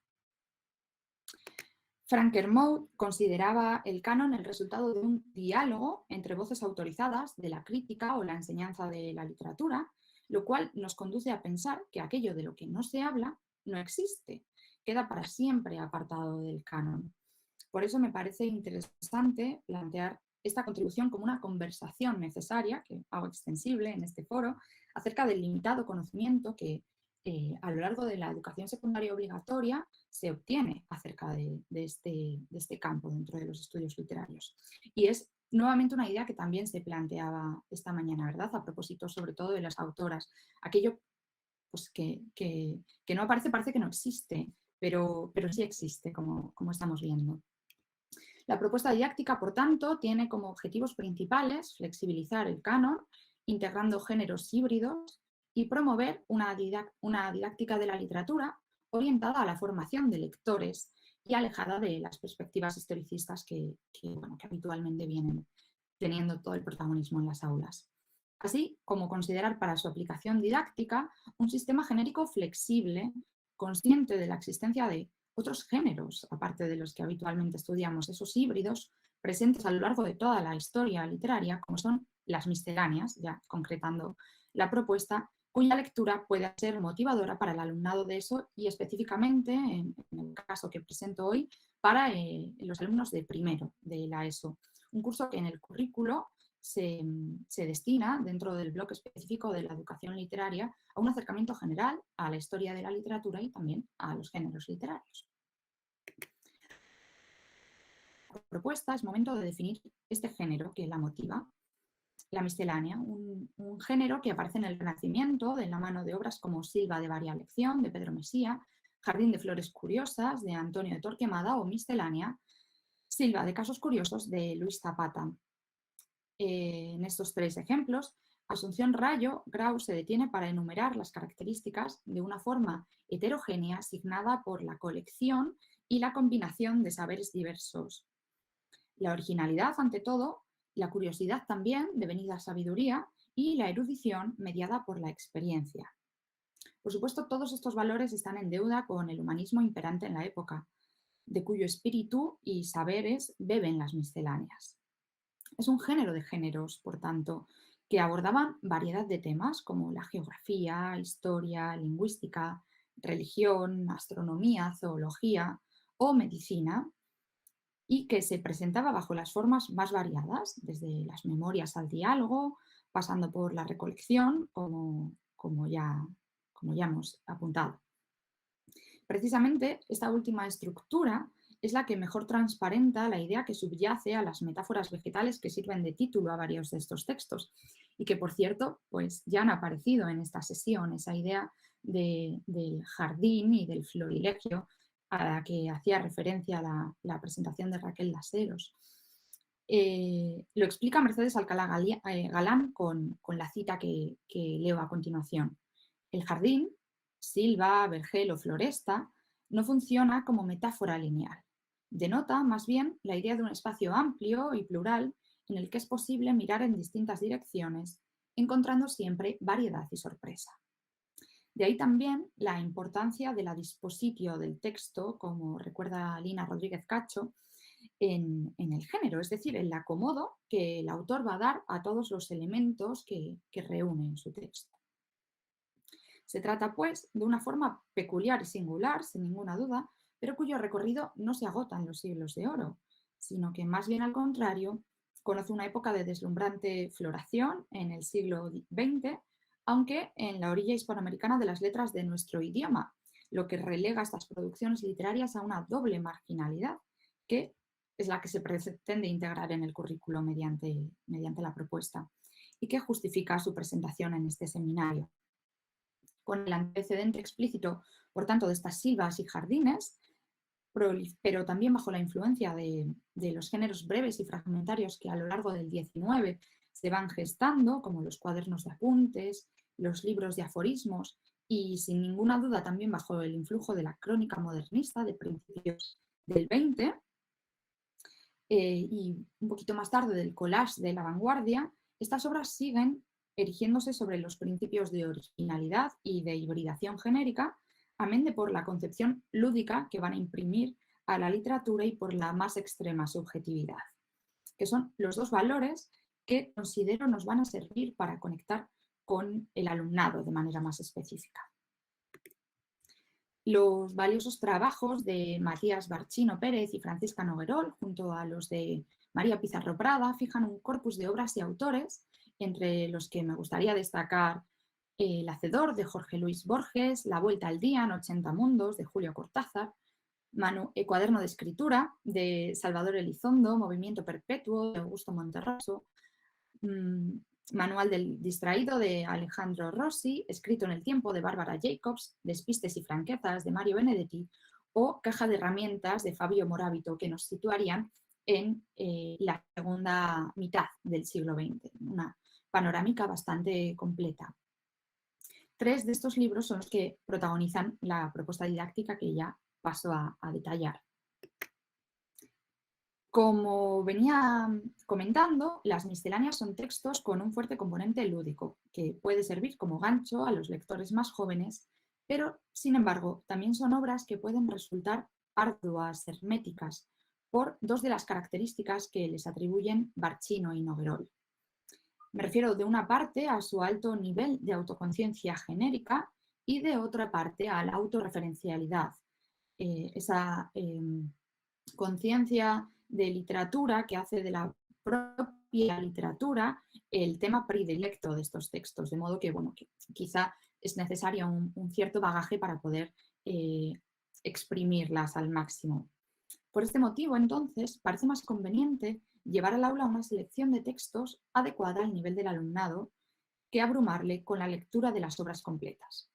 Frank Kermode consideraba el canon el resultado de un diálogo entre voces autorizadas de la crítica o la enseñanza de la literatura, lo cual nos conduce a pensar que aquello de lo que no se habla no existe queda para siempre apartado del canon. Por eso me parece interesante plantear esta contribución como una conversación necesaria, que hago extensible en este foro, acerca del limitado conocimiento que a lo largo de la educación secundaria obligatoria se obtiene acerca de este campo dentro de los estudios literarios. Y es nuevamente una idea que también se planteaba esta mañana, ¿verdad? A propósito sobre todo de las autoras. Aquello pues, que no aparece, parece que no existe, pero sí existe, como estamos viendo. La propuesta didáctica, por tanto, tiene como objetivos principales flexibilizar el canon, integrando géneros híbridos y promover una didáctica de la literatura orientada a la formación de lectores y alejada de las perspectivas historicistas que habitualmente vienen teniendo todo el protagonismo en las aulas. Así como considerar para su aplicación didáctica un sistema genérico flexible, consciente de la existencia de otros géneros, aparte de los que habitualmente estudiamos, esos híbridos presentes a lo largo de toda la historia literaria, como son las misceláneas, ya concretando la propuesta, cuya lectura puede ser motivadora para el alumnado de ESO y específicamente, en el caso que presento hoy, para los alumnos de primero de la ESO. Un curso que en el currículo se destina, dentro del bloque específico de la educación literaria, a un acercamiento general a la historia de la literatura y también a los géneros literarios. La propuesta es momento de definir este género que la motiva, la miscelánea, un género que aparece en el Renacimiento de la mano de obras como Silva de varia lección, de Pedro Mesía, Jardín de flores curiosas, de Antonio de Torquemada, o Miscelánea, Silva de casos curiosos, de Luis Zapata. En estos tres ejemplos, Asunción Rayo, Grau se detiene para enumerar las características de una forma heterogénea asignada por la colección y la combinación de saberes diversos. La originalidad, ante todo, la curiosidad también, devenida sabiduría, y la erudición mediada por la experiencia. Por supuesto, todos estos valores están en deuda con el humanismo imperante en la época, de cuyo espíritu y saberes beben las misceláneas. Es un género de géneros, por tanto, que abordaban variedad de temas como la geografía, historia, lingüística, religión, astronomía, zoología o medicina, y que se presentaba bajo las formas más variadas, desde las memorias al diálogo, pasando por la recolección, como ya hemos apuntado. Precisamente esta última estructura es la que mejor transparenta la idea que subyace a las metáforas vegetales que sirven de título a varios de estos textos y que, por cierto, pues ya han aparecido en esta sesión, esa idea del jardín y del florilegio a la que hacía referencia la presentación de Raquel Laseros. Lo explica Mercedes Alcalá Galán con la cita que leo a continuación. El jardín, Silva, Vergel o Floresta, no funciona como metáfora lineal. Denota más bien la idea de un espacio amplio y plural en el que es posible mirar en distintas direcciones, encontrando siempre variedad y sorpresa. De ahí también la importancia de la dispositio del texto, como recuerda Lina Rodríguez Cacho, en el género, es decir, el acomodo que el autor va a dar a todos los elementos que reúne en su texto. Se trata, pues, de una forma peculiar y singular, sin ninguna duda, pero cuyo recorrido no se agota en los siglos de oro, sino que más bien al contrario, conoce una época de deslumbrante floración en el siglo XX, aunque en la orilla hispanoamericana de las letras de nuestro idioma, lo que relega estas producciones literarias a una doble marginalidad, que es la que se pretende integrar en el currículo mediante la propuesta y que justifica su presentación en este seminario. Con el antecedente explícito, por tanto, de estas silvas y jardines, pero también bajo la influencia de los géneros breves y fragmentarios que a lo largo del XIX se van gestando, como los cuadernos de apuntes, los libros de aforismos y, sin ninguna duda, también bajo el influjo de la crónica modernista de principios del XX y un poquito más tarde del collage de la vanguardia, estas obras siguen erigiéndose sobre los principios de originalidad y de hibridación genérica, amén de por la concepción lúdica que van a imprimir a la literatura y por la más extrema subjetividad, que son los dos valores que considero nos van a servir para conectar con el alumnado de manera más específica. Los valiosos trabajos de Matías Barchino Pérez y Francisca Noguerol, junto a los de María Pizarro Prada, fijan un corpus de obras y autores, entre los que me gustaría destacar El Hacedor, de Jorge Luis Borges, La Vuelta al Día en 80 Mundos, de Julio Cortázar, Cuaderno de Escritura, de Salvador Elizondo, Movimiento Perpetuo, de Augusto Monterroso, Manual del Distraído, de Alejandro Rossi, Escrito en el Tiempo, de Bárbara Jacobs, Despistes y Franquezas, de Mario Benedetti, o Caja de Herramientas, de Fabio Moravito, que nos situarían en la segunda mitad del siglo XX, una panorámica bastante completa. 3 de estos libros son los que protagonizan la propuesta didáctica que ya paso a detallar. Como venía comentando, las misceláneas son textos con un fuerte componente lúdico, que puede servir como gancho a los lectores más jóvenes, pero, sin embargo, también son obras que pueden resultar arduas, herméticas, por 2 de las características que les atribuyen Barchino y Noguerol. Me refiero de una parte a su alto nivel de autoconciencia genérica y de otra parte a la autorreferencialidad, esa conciencia de literatura que hace de la propia literatura el tema predilecto de estos textos, de modo que, bueno, que quizá es necesario un cierto bagaje para poder exprimirlas al máximo. Por este motivo, entonces, parece más conveniente llevar al aula una selección de textos adecuada al nivel del alumnado que abrumarle con la lectura de las obras completas.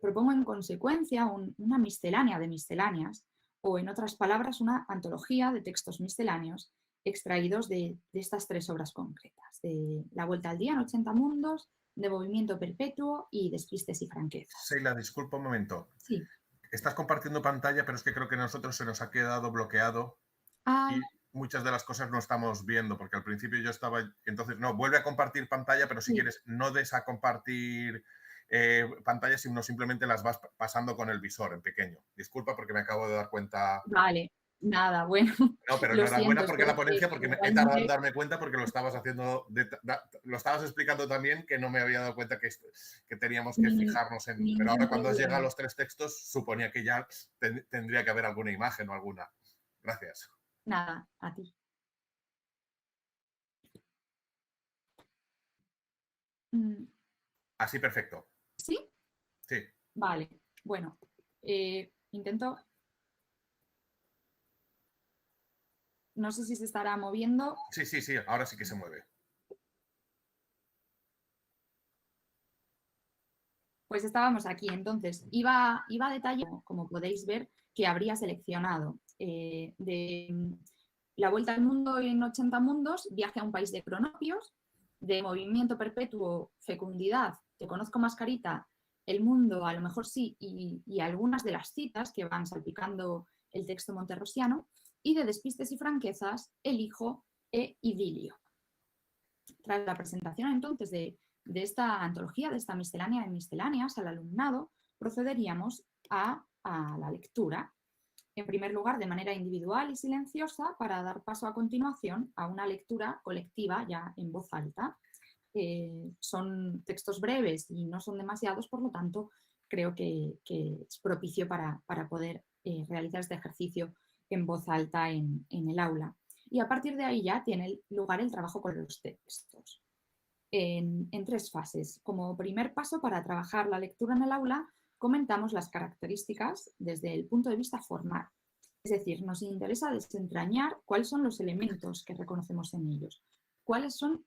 Propongo en consecuencia una miscelánea de misceláneas, o en otras palabras, una antología de textos misceláneos extraídos de estas 3 obras concretas, de La Vuelta al Día en 80 Mundos, de Movimiento Perpetuo y Despistes y Franquezas. Sheila, disculpa un momento. Sí. Estás compartiendo pantalla, pero es que creo que a nosotros se nos ha quedado bloqueado y muchas de las cosas no estamos viendo, porque al principio yo estaba... Entonces, no, vuelve a compartir pantalla, pero si quieres, no des a compartir pantalla, sino simplemente las vas pasando con el visor en pequeño. Disculpa porque me acabo de dar cuenta. Vale, nada, bueno. No, pero enhorabuena porque la ponencia, porque he tardado en darme cuenta porque lo estabas haciendo, lo estabas explicando también, que no me había dado cuenta que teníamos que fijarnos en... Pero ahora cuando has llegado a los 3 textos, suponía que ya tendría que haber alguna imagen o alguna. Gracias. Nada, a ti. Así, perfecto. ¿Sí? Sí. Vale, bueno, intento... No sé si se estará moviendo. Sí, sí, sí, ahora sí que se mueve. Pues estábamos aquí, entonces iba a detalle, como podéis ver, que habría seleccionado de La Vuelta al Mundo en 80 Mundos, Viaje a un país de cronopios, de Movimiento Perpetuo, Fecundidad, Te conozco mascarita, El mundo, a lo mejor sí, y algunas de las citas que van salpicando el texto monterrosiano, y de Despistes y Franquezas, El hijo e Idilio. Tras la presentación entonces de esta antología, de esta miscelánea de misceláneas al alumnado, procederíamos a la lectura. En primer lugar, de manera individual y silenciosa, para dar paso a continuación a una lectura colectiva ya en voz alta. Son textos breves y no son demasiados, por lo tanto, creo que es propicio para poder realizar este ejercicio en voz alta en el aula. Y a partir de ahí ya tiene lugar el trabajo con los textos. En 3 fases. Como primer paso para trabajar la lectura en el aula, comentamos las características desde el punto de vista formal. Es decir, nos interesa desentrañar cuáles son los elementos que reconocemos en ellos, cuáles son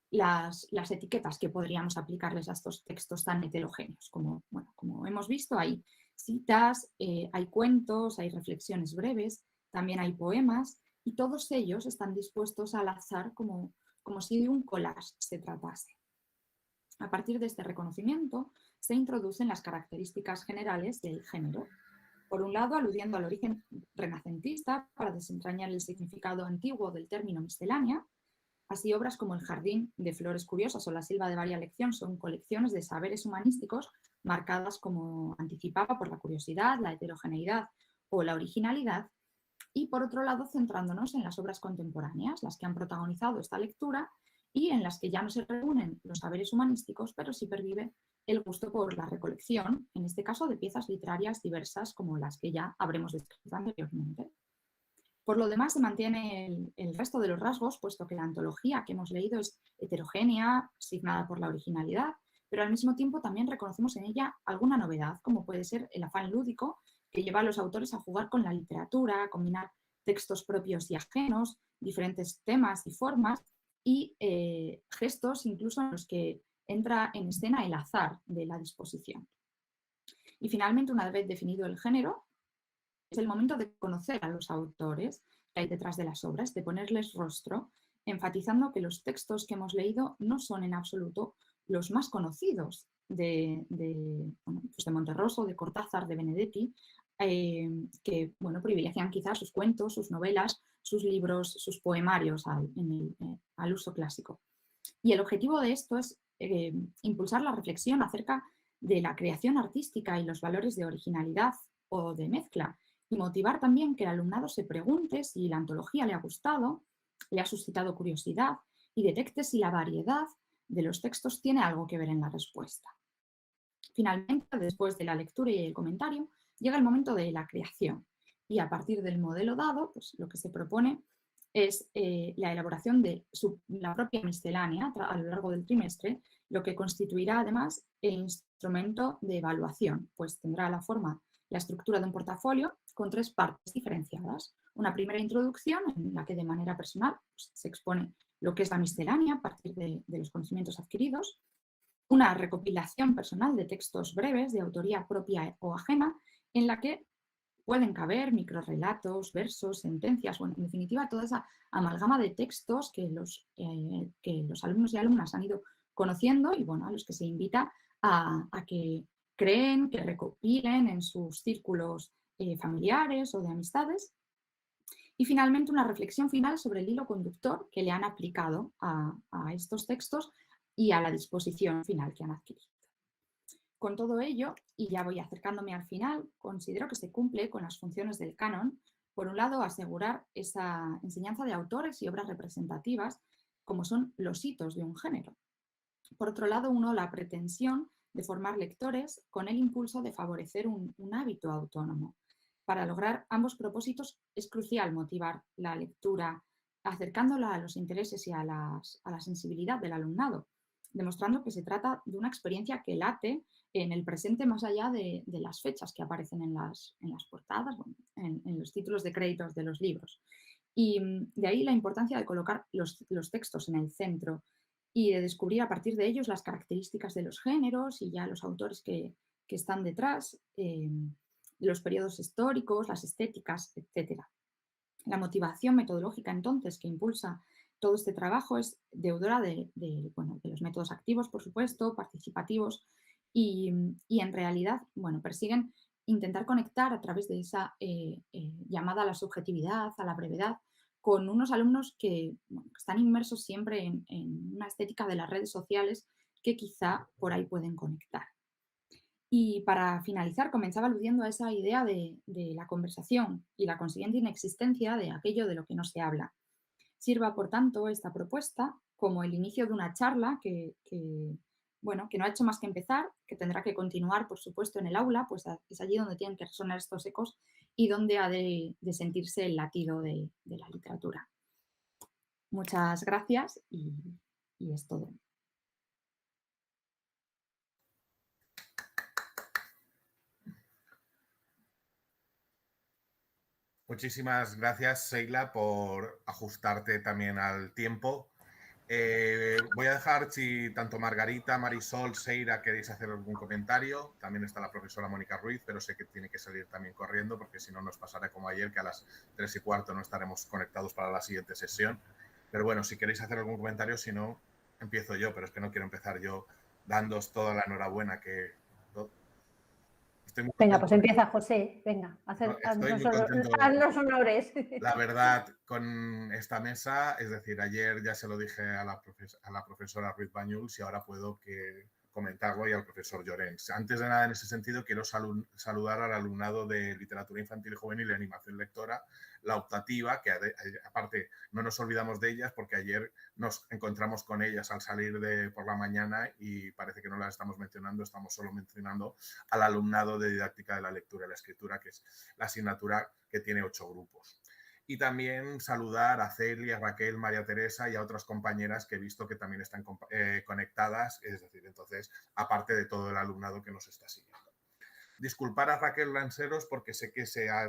las etiquetas que podríamos aplicarles a estos textos tan heterogéneos. Como hemos visto, hay citas, hay cuentos, hay reflexiones breves, también hay poemas, y todos ellos están dispuestos al azar como si de un collage se tratase. A partir de este reconocimiento se introducen las características generales del género. Por un lado, aludiendo al origen renacentista para desentrañar el significado antiguo del término miscelánea. Así, obras como El jardín de flores curiosas o La silva de varia lección son colecciones de saberes humanísticos marcadas, como anticipaba, por la curiosidad, la heterogeneidad o la originalidad. Y por otro lado, centrándonos en las obras contemporáneas, las que han protagonizado esta lectura y en las que ya no se reúnen los saberes humanísticos, pero sí pervive el gusto por la recolección, en este caso de piezas literarias diversas como las que ya habremos descrito anteriormente. Por lo demás, se mantiene el resto de los rasgos, puesto que la antología que hemos leído es heterogénea, signada por la originalidad, pero al mismo tiempo también reconocemos en ella alguna novedad, como puede ser el afán lúdico que lleva a los autores a jugar con la literatura, a combinar textos propios y ajenos, diferentes temas y formas, y gestos incluso en los que entra en escena el azar de la disposición. Y finalmente, una vez definido el género, es el momento de conocer a los autores que hay detrás de las obras, de ponerles rostro, enfatizando que los textos que hemos leído no son en absoluto los más conocidos de Monterroso, de Cortázar, de Benedetti, que privilegian quizás sus cuentos, sus novelas, sus libros, sus poemarios al uso clásico. Y el objetivo de esto es impulsar la reflexión acerca de la creación artística y los valores de originalidad o de mezcla, y motivar también que el alumnado se pregunte si la antología le ha gustado, le ha suscitado curiosidad y detecte si la variedad de los textos tiene algo que ver en la respuesta. Finalmente, después de la lectura y el comentario, llega el momento de la creación, y a partir del modelo dado, pues lo que se propone es la elaboración de la propia miscelánea a lo largo del trimestre, lo que constituirá además el instrumento de evaluación, pues tendrá la estructura de un portafolio con 3 partes diferenciadas. Una primera introducción en la que de manera personal pues, se expone lo que es la miscelánea a partir de los conocimientos adquiridos, una recopilación personal de textos breves de autoría propia o ajena en la que pueden caber microrrelatos, versos, sentencias, en definitiva toda esa amalgama de textos que los alumnos y alumnas han ido conociendo y a los que se invita a que creen, que recopilen en sus círculos familiares o de amistades. Y finalmente una reflexión final sobre el hilo conductor que le han aplicado a estos textos y a la disposición final que han adquirido. Con todo ello, y ya voy acercándome al final, considero que se cumple con las funciones del canon. Por un lado, asegurar esa enseñanza de autores y obras representativas, como son los hitos de un género. Por otro lado, la pretensión de formar lectores con el impulso de favorecer un hábito autónomo. Para lograr ambos propósitos es crucial motivar la lectura, acercándola a los intereses y a la sensibilidad del alumnado, demostrando que se trata de una experiencia que late en el presente más allá de las fechas que aparecen en las portadas, en los títulos de créditos de los libros. Y de ahí la importancia de colocar los textos en el centro y de descubrir a partir de ellos las características de los géneros y ya los autores que están detrás, los periodos históricos, las estéticas, etc. La motivación metodológica entonces que impulsa todo este trabajo es deudora de los métodos activos, por supuesto, participativos y en realidad persiguen intentar conectar a través de esa llamada a la subjetividad, a la brevedad, con unos alumnos que están inmersos siempre en una estética de las redes sociales que quizá por ahí pueden conectar. Y para finalizar, comenzaba aludiendo a esa idea de la conversación y la consiguiente inexistencia de aquello de lo que no se habla. Sirva, por tanto, esta propuesta como el inicio de una charla que no ha hecho más que empezar, que tendrá que continuar, por supuesto, en el aula, pues es allí donde tienen que resonar estos ecos y donde ha de sentirse el latido de la literatura. Muchas gracias y es todo. Muchísimas gracias, Sheila, por ajustarte también al tiempo. Voy a dejar si tanto Margarita, Marisol, Sheila queréis hacer algún comentario. También está la profesora Mónica Ruiz, pero sé que tiene que salir también corriendo porque si no nos pasará como ayer, que a las 3:15 no estaremos conectados para la siguiente sesión. Pero bueno, si queréis hacer algún comentario, si no, empiezo yo, pero es que no quiero empezar yo dándoos toda la enhorabuena que... Venga, pues empieza José, venga, haznos los honores. La verdad, con esta mesa, es decir, ayer ya se lo dije a la profesora Ruiz Bañuls y ahora puedo que comentarlo y al profesor Llorens. Antes de nada, en ese sentido, quiero saludar al alumnado de Literatura Infantil y Juvenil y Animación Lectora, la optativa, que aparte no nos olvidamos de ellas porque ayer nos encontramos con ellas al salir por la mañana y parece que no las estamos mencionando, estamos solo mencionando al alumnado de Didáctica de la Lectura y la Escritura, que es la asignatura que tiene 8 grupos. Y también saludar a Celia, Raquel, María Teresa y a otras compañeras que he visto que también están conectadas, es decir, entonces, aparte de todo el alumnado que nos está siguiendo. Disculpar a Raquel Lanceros porque sé que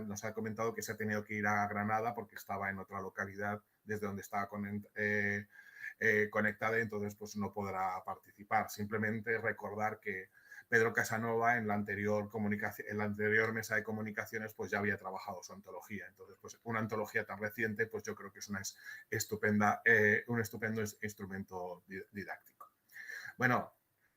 nos ha comentado que se ha tenido que ir a Granada porque estaba en otra localidad desde donde estaba conectada, entonces pues no podrá participar. Simplemente recordar que Pedro Casanova en la anterior mesa de comunicaciones pues ya había trabajado su antología. Entonces, pues una antología tan reciente, pues yo creo que es un estupendo instrumento didáctico. Bueno,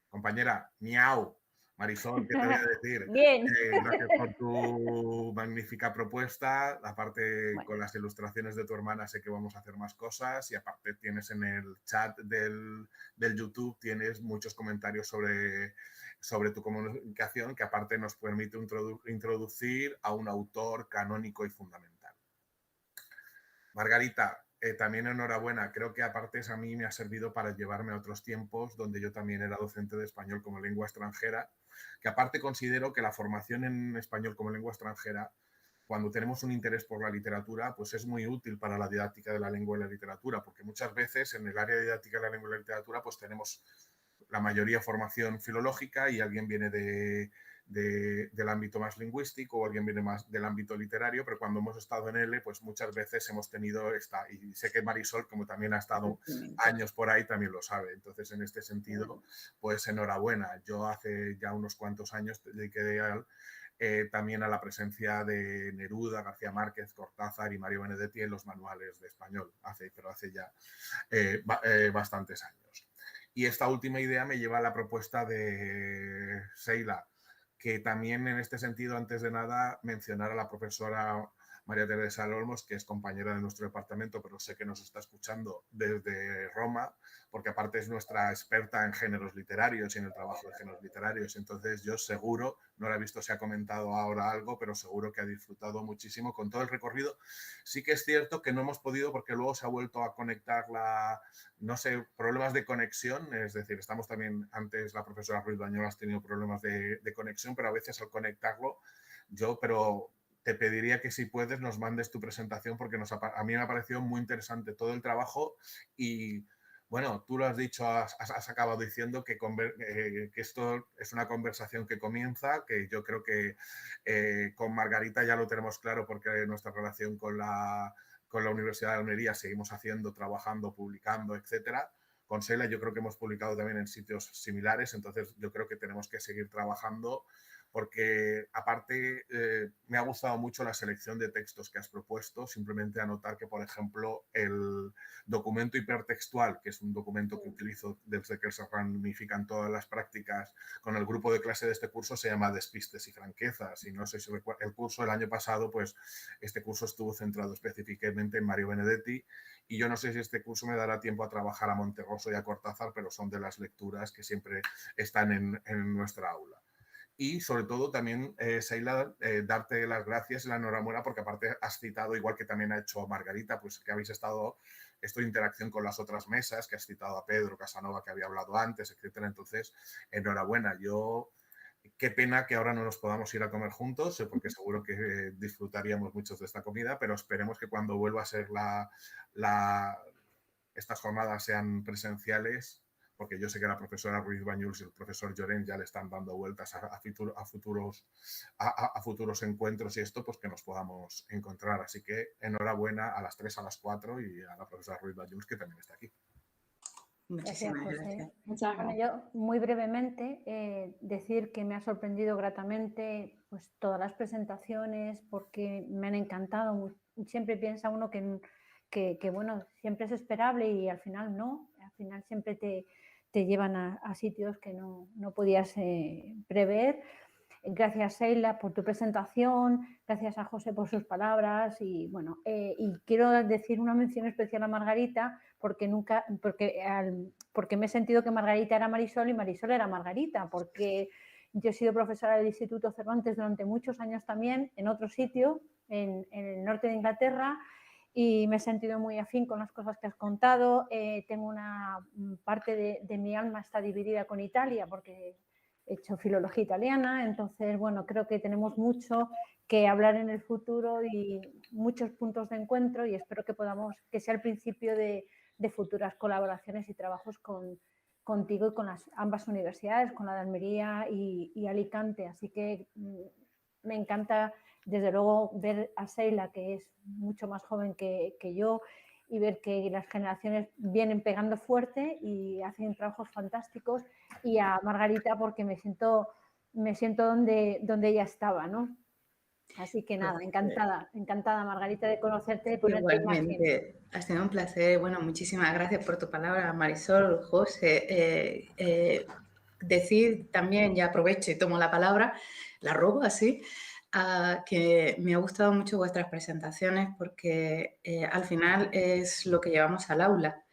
compañera, miau. Marisol, ¿qué te voy a decir? Bien. Gracias por tu magnífica propuesta. Aparte, bueno, con las ilustraciones de tu hermana sé que vamos a hacer más cosas y aparte tienes en el chat del YouTube tienes muchos comentarios sobre tu comunicación que aparte nos permite introducir a un autor canónico y fundamental. Margarita, también enhorabuena. Creo que aparte a mí me ha servido para llevarme a otros tiempos donde yo también era docente de español como lengua extranjera, que aparte considero que la formación en español como lengua extranjera, cuando tenemos un interés por la literatura, pues es muy útil para la didáctica de la lengua y la literatura, porque muchas veces en el área de didáctica de la lengua y la literatura pues tenemos la mayoría formación filológica y alguien viene del ámbito más lingüístico o alguien viene más del ámbito literario, pero cuando hemos estado en él, pues muchas veces hemos tenido y sé que Marisol, como también ha estado años por ahí, también lo sabe. Entonces, en este sentido, pues enhorabuena. Yo hace ya unos cuantos años dediqué también a la presencia de Neruda, García Márquez, Cortázar y Mario Benedetti en los manuales de español, pero hace ya bastantes años. Y esta última idea me lleva a la propuesta de Sheila, que también en este sentido, antes de nada, mencionar a la profesora María Teresa Olmos, que es compañera de nuestro departamento, pero sé que nos está escuchando desde Roma, porque aparte es nuestra experta en géneros literarios y en el trabajo de géneros literarios. Entonces yo seguro, no la he visto si ha comentado ahora algo, pero seguro que ha disfrutado muchísimo con todo el recorrido. Sí que es cierto que no hemos podido porque luego se ha vuelto a conectar no sé, problemas de conexión, es decir, estamos también, antes la profesora Ruiz Bañolas ha tenido problemas de conexión, pero a veces al conectarlo, pero te pediría que si puedes nos mandes tu presentación porque a mí me ha parecido muy interesante todo el trabajo y bueno, tú lo has dicho, has acabado diciendo que esto es una conversación que comienza, que yo creo que con Margarita ya lo tenemos claro porque nuestra relación con la Universidad de Almería seguimos haciendo, trabajando, publicando, etcétera. Con Sheila yo creo que hemos publicado también en sitios similares, entonces yo creo que tenemos que seguir trabajando porque aparte me ha gustado mucho la selección de textos que has propuesto, simplemente anotar que, por ejemplo, el documento hipertextual, que es un documento que utilizo desde que se ramifican todas las prácticas con el grupo de clase de este curso, se llama Despistes y Franquezas, y no sé si recuerdo, el curso del año pasado, pues este curso estuvo centrado específicamente en Mario Benedetti, y yo no sé si este curso me dará tiempo a trabajar a Monterroso y a Cortázar, pero son de las lecturas que siempre están en nuestra aula. Y sobre todo también, Sheila, darte las gracias y la enhorabuena porque aparte has citado, igual que también ha hecho Margarita, pues que habéis estado en interacción con las otras mesas, que has citado a Pedro Casanova, que había hablado antes, etcétera. Entonces, enhorabuena. Qué pena que ahora no nos podamos ir a comer juntos, porque seguro que disfrutaríamos muchos de esta comida, pero esperemos que cuando vuelva a ser estas jornadas sean presenciales, porque yo sé que la profesora Ruiz Bañuls y el profesor Llorens ya le están dando vueltas a futuros encuentros y esto, pues que nos podamos encontrar. Así que enhorabuena a las 3, a las 4 y a la profesora Ruiz Bañuls, que también está aquí. Muchísimas gracias. Muchas gracias. Bueno, yo muy brevemente decir que me ha sorprendido gratamente pues, todas las presentaciones porque me han encantado. Siempre piensa uno que bueno, siempre es esperable y al final no. Al final siempre te llevan a sitios que no podías prever. Gracias, Sheila, por tu presentación, gracias a José por sus palabras y, bueno, y quiero decir una mención especial a Margarita porque me he sentido que Margarita era Marisol y Marisol era Margarita, porque yo he sido profesora del Instituto Cervantes durante muchos años también, en otro sitio, en el norte de Inglaterra, y me he sentido muy afín con las cosas que has contado. Tengo una parte de mi alma está dividida con Italia porque he hecho filología italiana, entonces, bueno, creo que tenemos mucho que hablar en el futuro y muchos puntos de encuentro y espero que sea el principio de futuras colaboraciones y trabajos contigo y con ambas universidades, con la de Almería y Alicante. Así que me encanta, desde luego, ver a Sheila, que es mucho más joven que yo, y ver que las generaciones vienen pegando fuerte y hacen trabajos fantásticos, y a Margarita porque me siento donde ella estaba, ¿no? Así que nada, encantada Margarita de conocerte, de ponerte igualmente, ha sido un placer. Bueno, muchísimas gracias por tu palabra, Marisol, José. Decir también, ya aprovecho y tomo la palabra, la robo así, que me ha gustado mucho vuestras presentaciones porque al final es lo que llevamos al aula.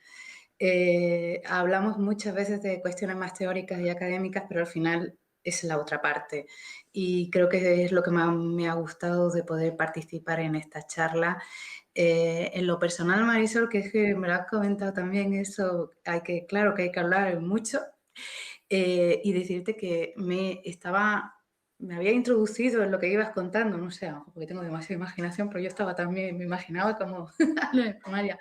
Hablamos muchas veces de cuestiones más teóricas y académicas, pero al final es la otra parte. Y creo que es lo que más me ha gustado de poder participar en esta charla. En lo personal, Marisol, que es que me lo has comentado también, eso claro que hay que hablar mucho. Y decirte que me había introducido en lo que ibas contando, no sé, porque tengo demasiada imaginación, pero yo estaba también, me imaginaba como la primaria,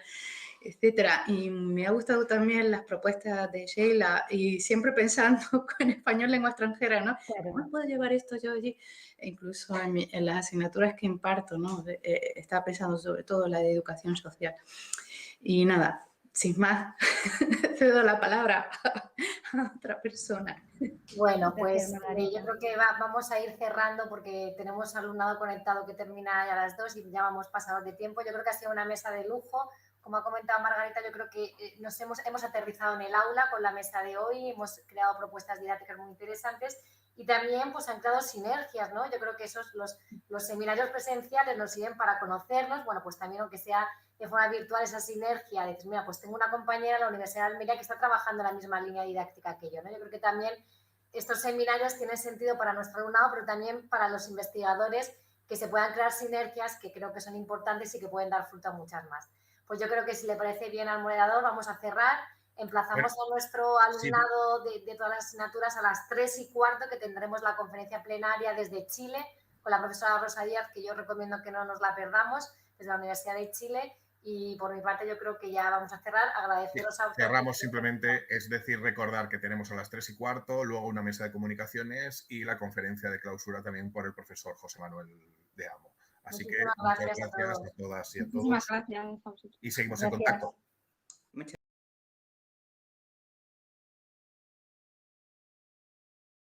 etcétera. Y me ha gustado también las propuestas de Sheila y siempre pensando en español lengua extranjera, ¿no? Claro. ¿Cómo puedo llevar esto yo allí? E incluso en las asignaturas que imparto, ¿no? Estaba pensando sobre todo la de educación social. Y nada, sin más, cedo la palabra a otra persona. Bueno, pues Gracias, yo creo que vamos a ir cerrando porque tenemos alumnado conectado que termina a las 2 y ya vamos pasados de tiempo. Yo creo que ha sido una mesa de lujo. Como ha comentado Margarita, yo creo que hemos aterrizado en el aula con la mesa de hoy, hemos creado propuestas didácticas muy interesantes y también pues han creado sinergias, ¿no? Yo creo que los seminarios presenciales nos sirven para conocernos, bueno, pues también aunque sea de forma virtual esa sinergia, de decir, mira, pues tengo una compañera en la Universidad de Almería que está trabajando en la misma línea didáctica que yo, ¿no? Yo creo que también estos seminarios tienen sentido para nuestro alumnado, pero también para los investigadores, que se puedan crear sinergias que creo que son importantes y que pueden dar fruto a muchas más. Pues yo creo que si le parece bien al moderador, vamos a cerrar. Emplazamos a nuestro alumnado de todas las asignaturas a las 3:15, que tendremos la conferencia plenaria desde Chile con la profesora Rosa Díaz, que yo recomiendo que no nos la perdamos, desde la Universidad de Chile. Y por mi parte yo creo que ya vamos a cerrar. Agradeceros a ustedes. Cerramos simplemente, es decir, recordar que tenemos a las 3:15, luego una mesa de comunicaciones y la conferencia de clausura también por el profesor José Manuel de Amo. Así que muchas gracias a todas y a todos. Muchísimas gracias. Y seguimos en contacto.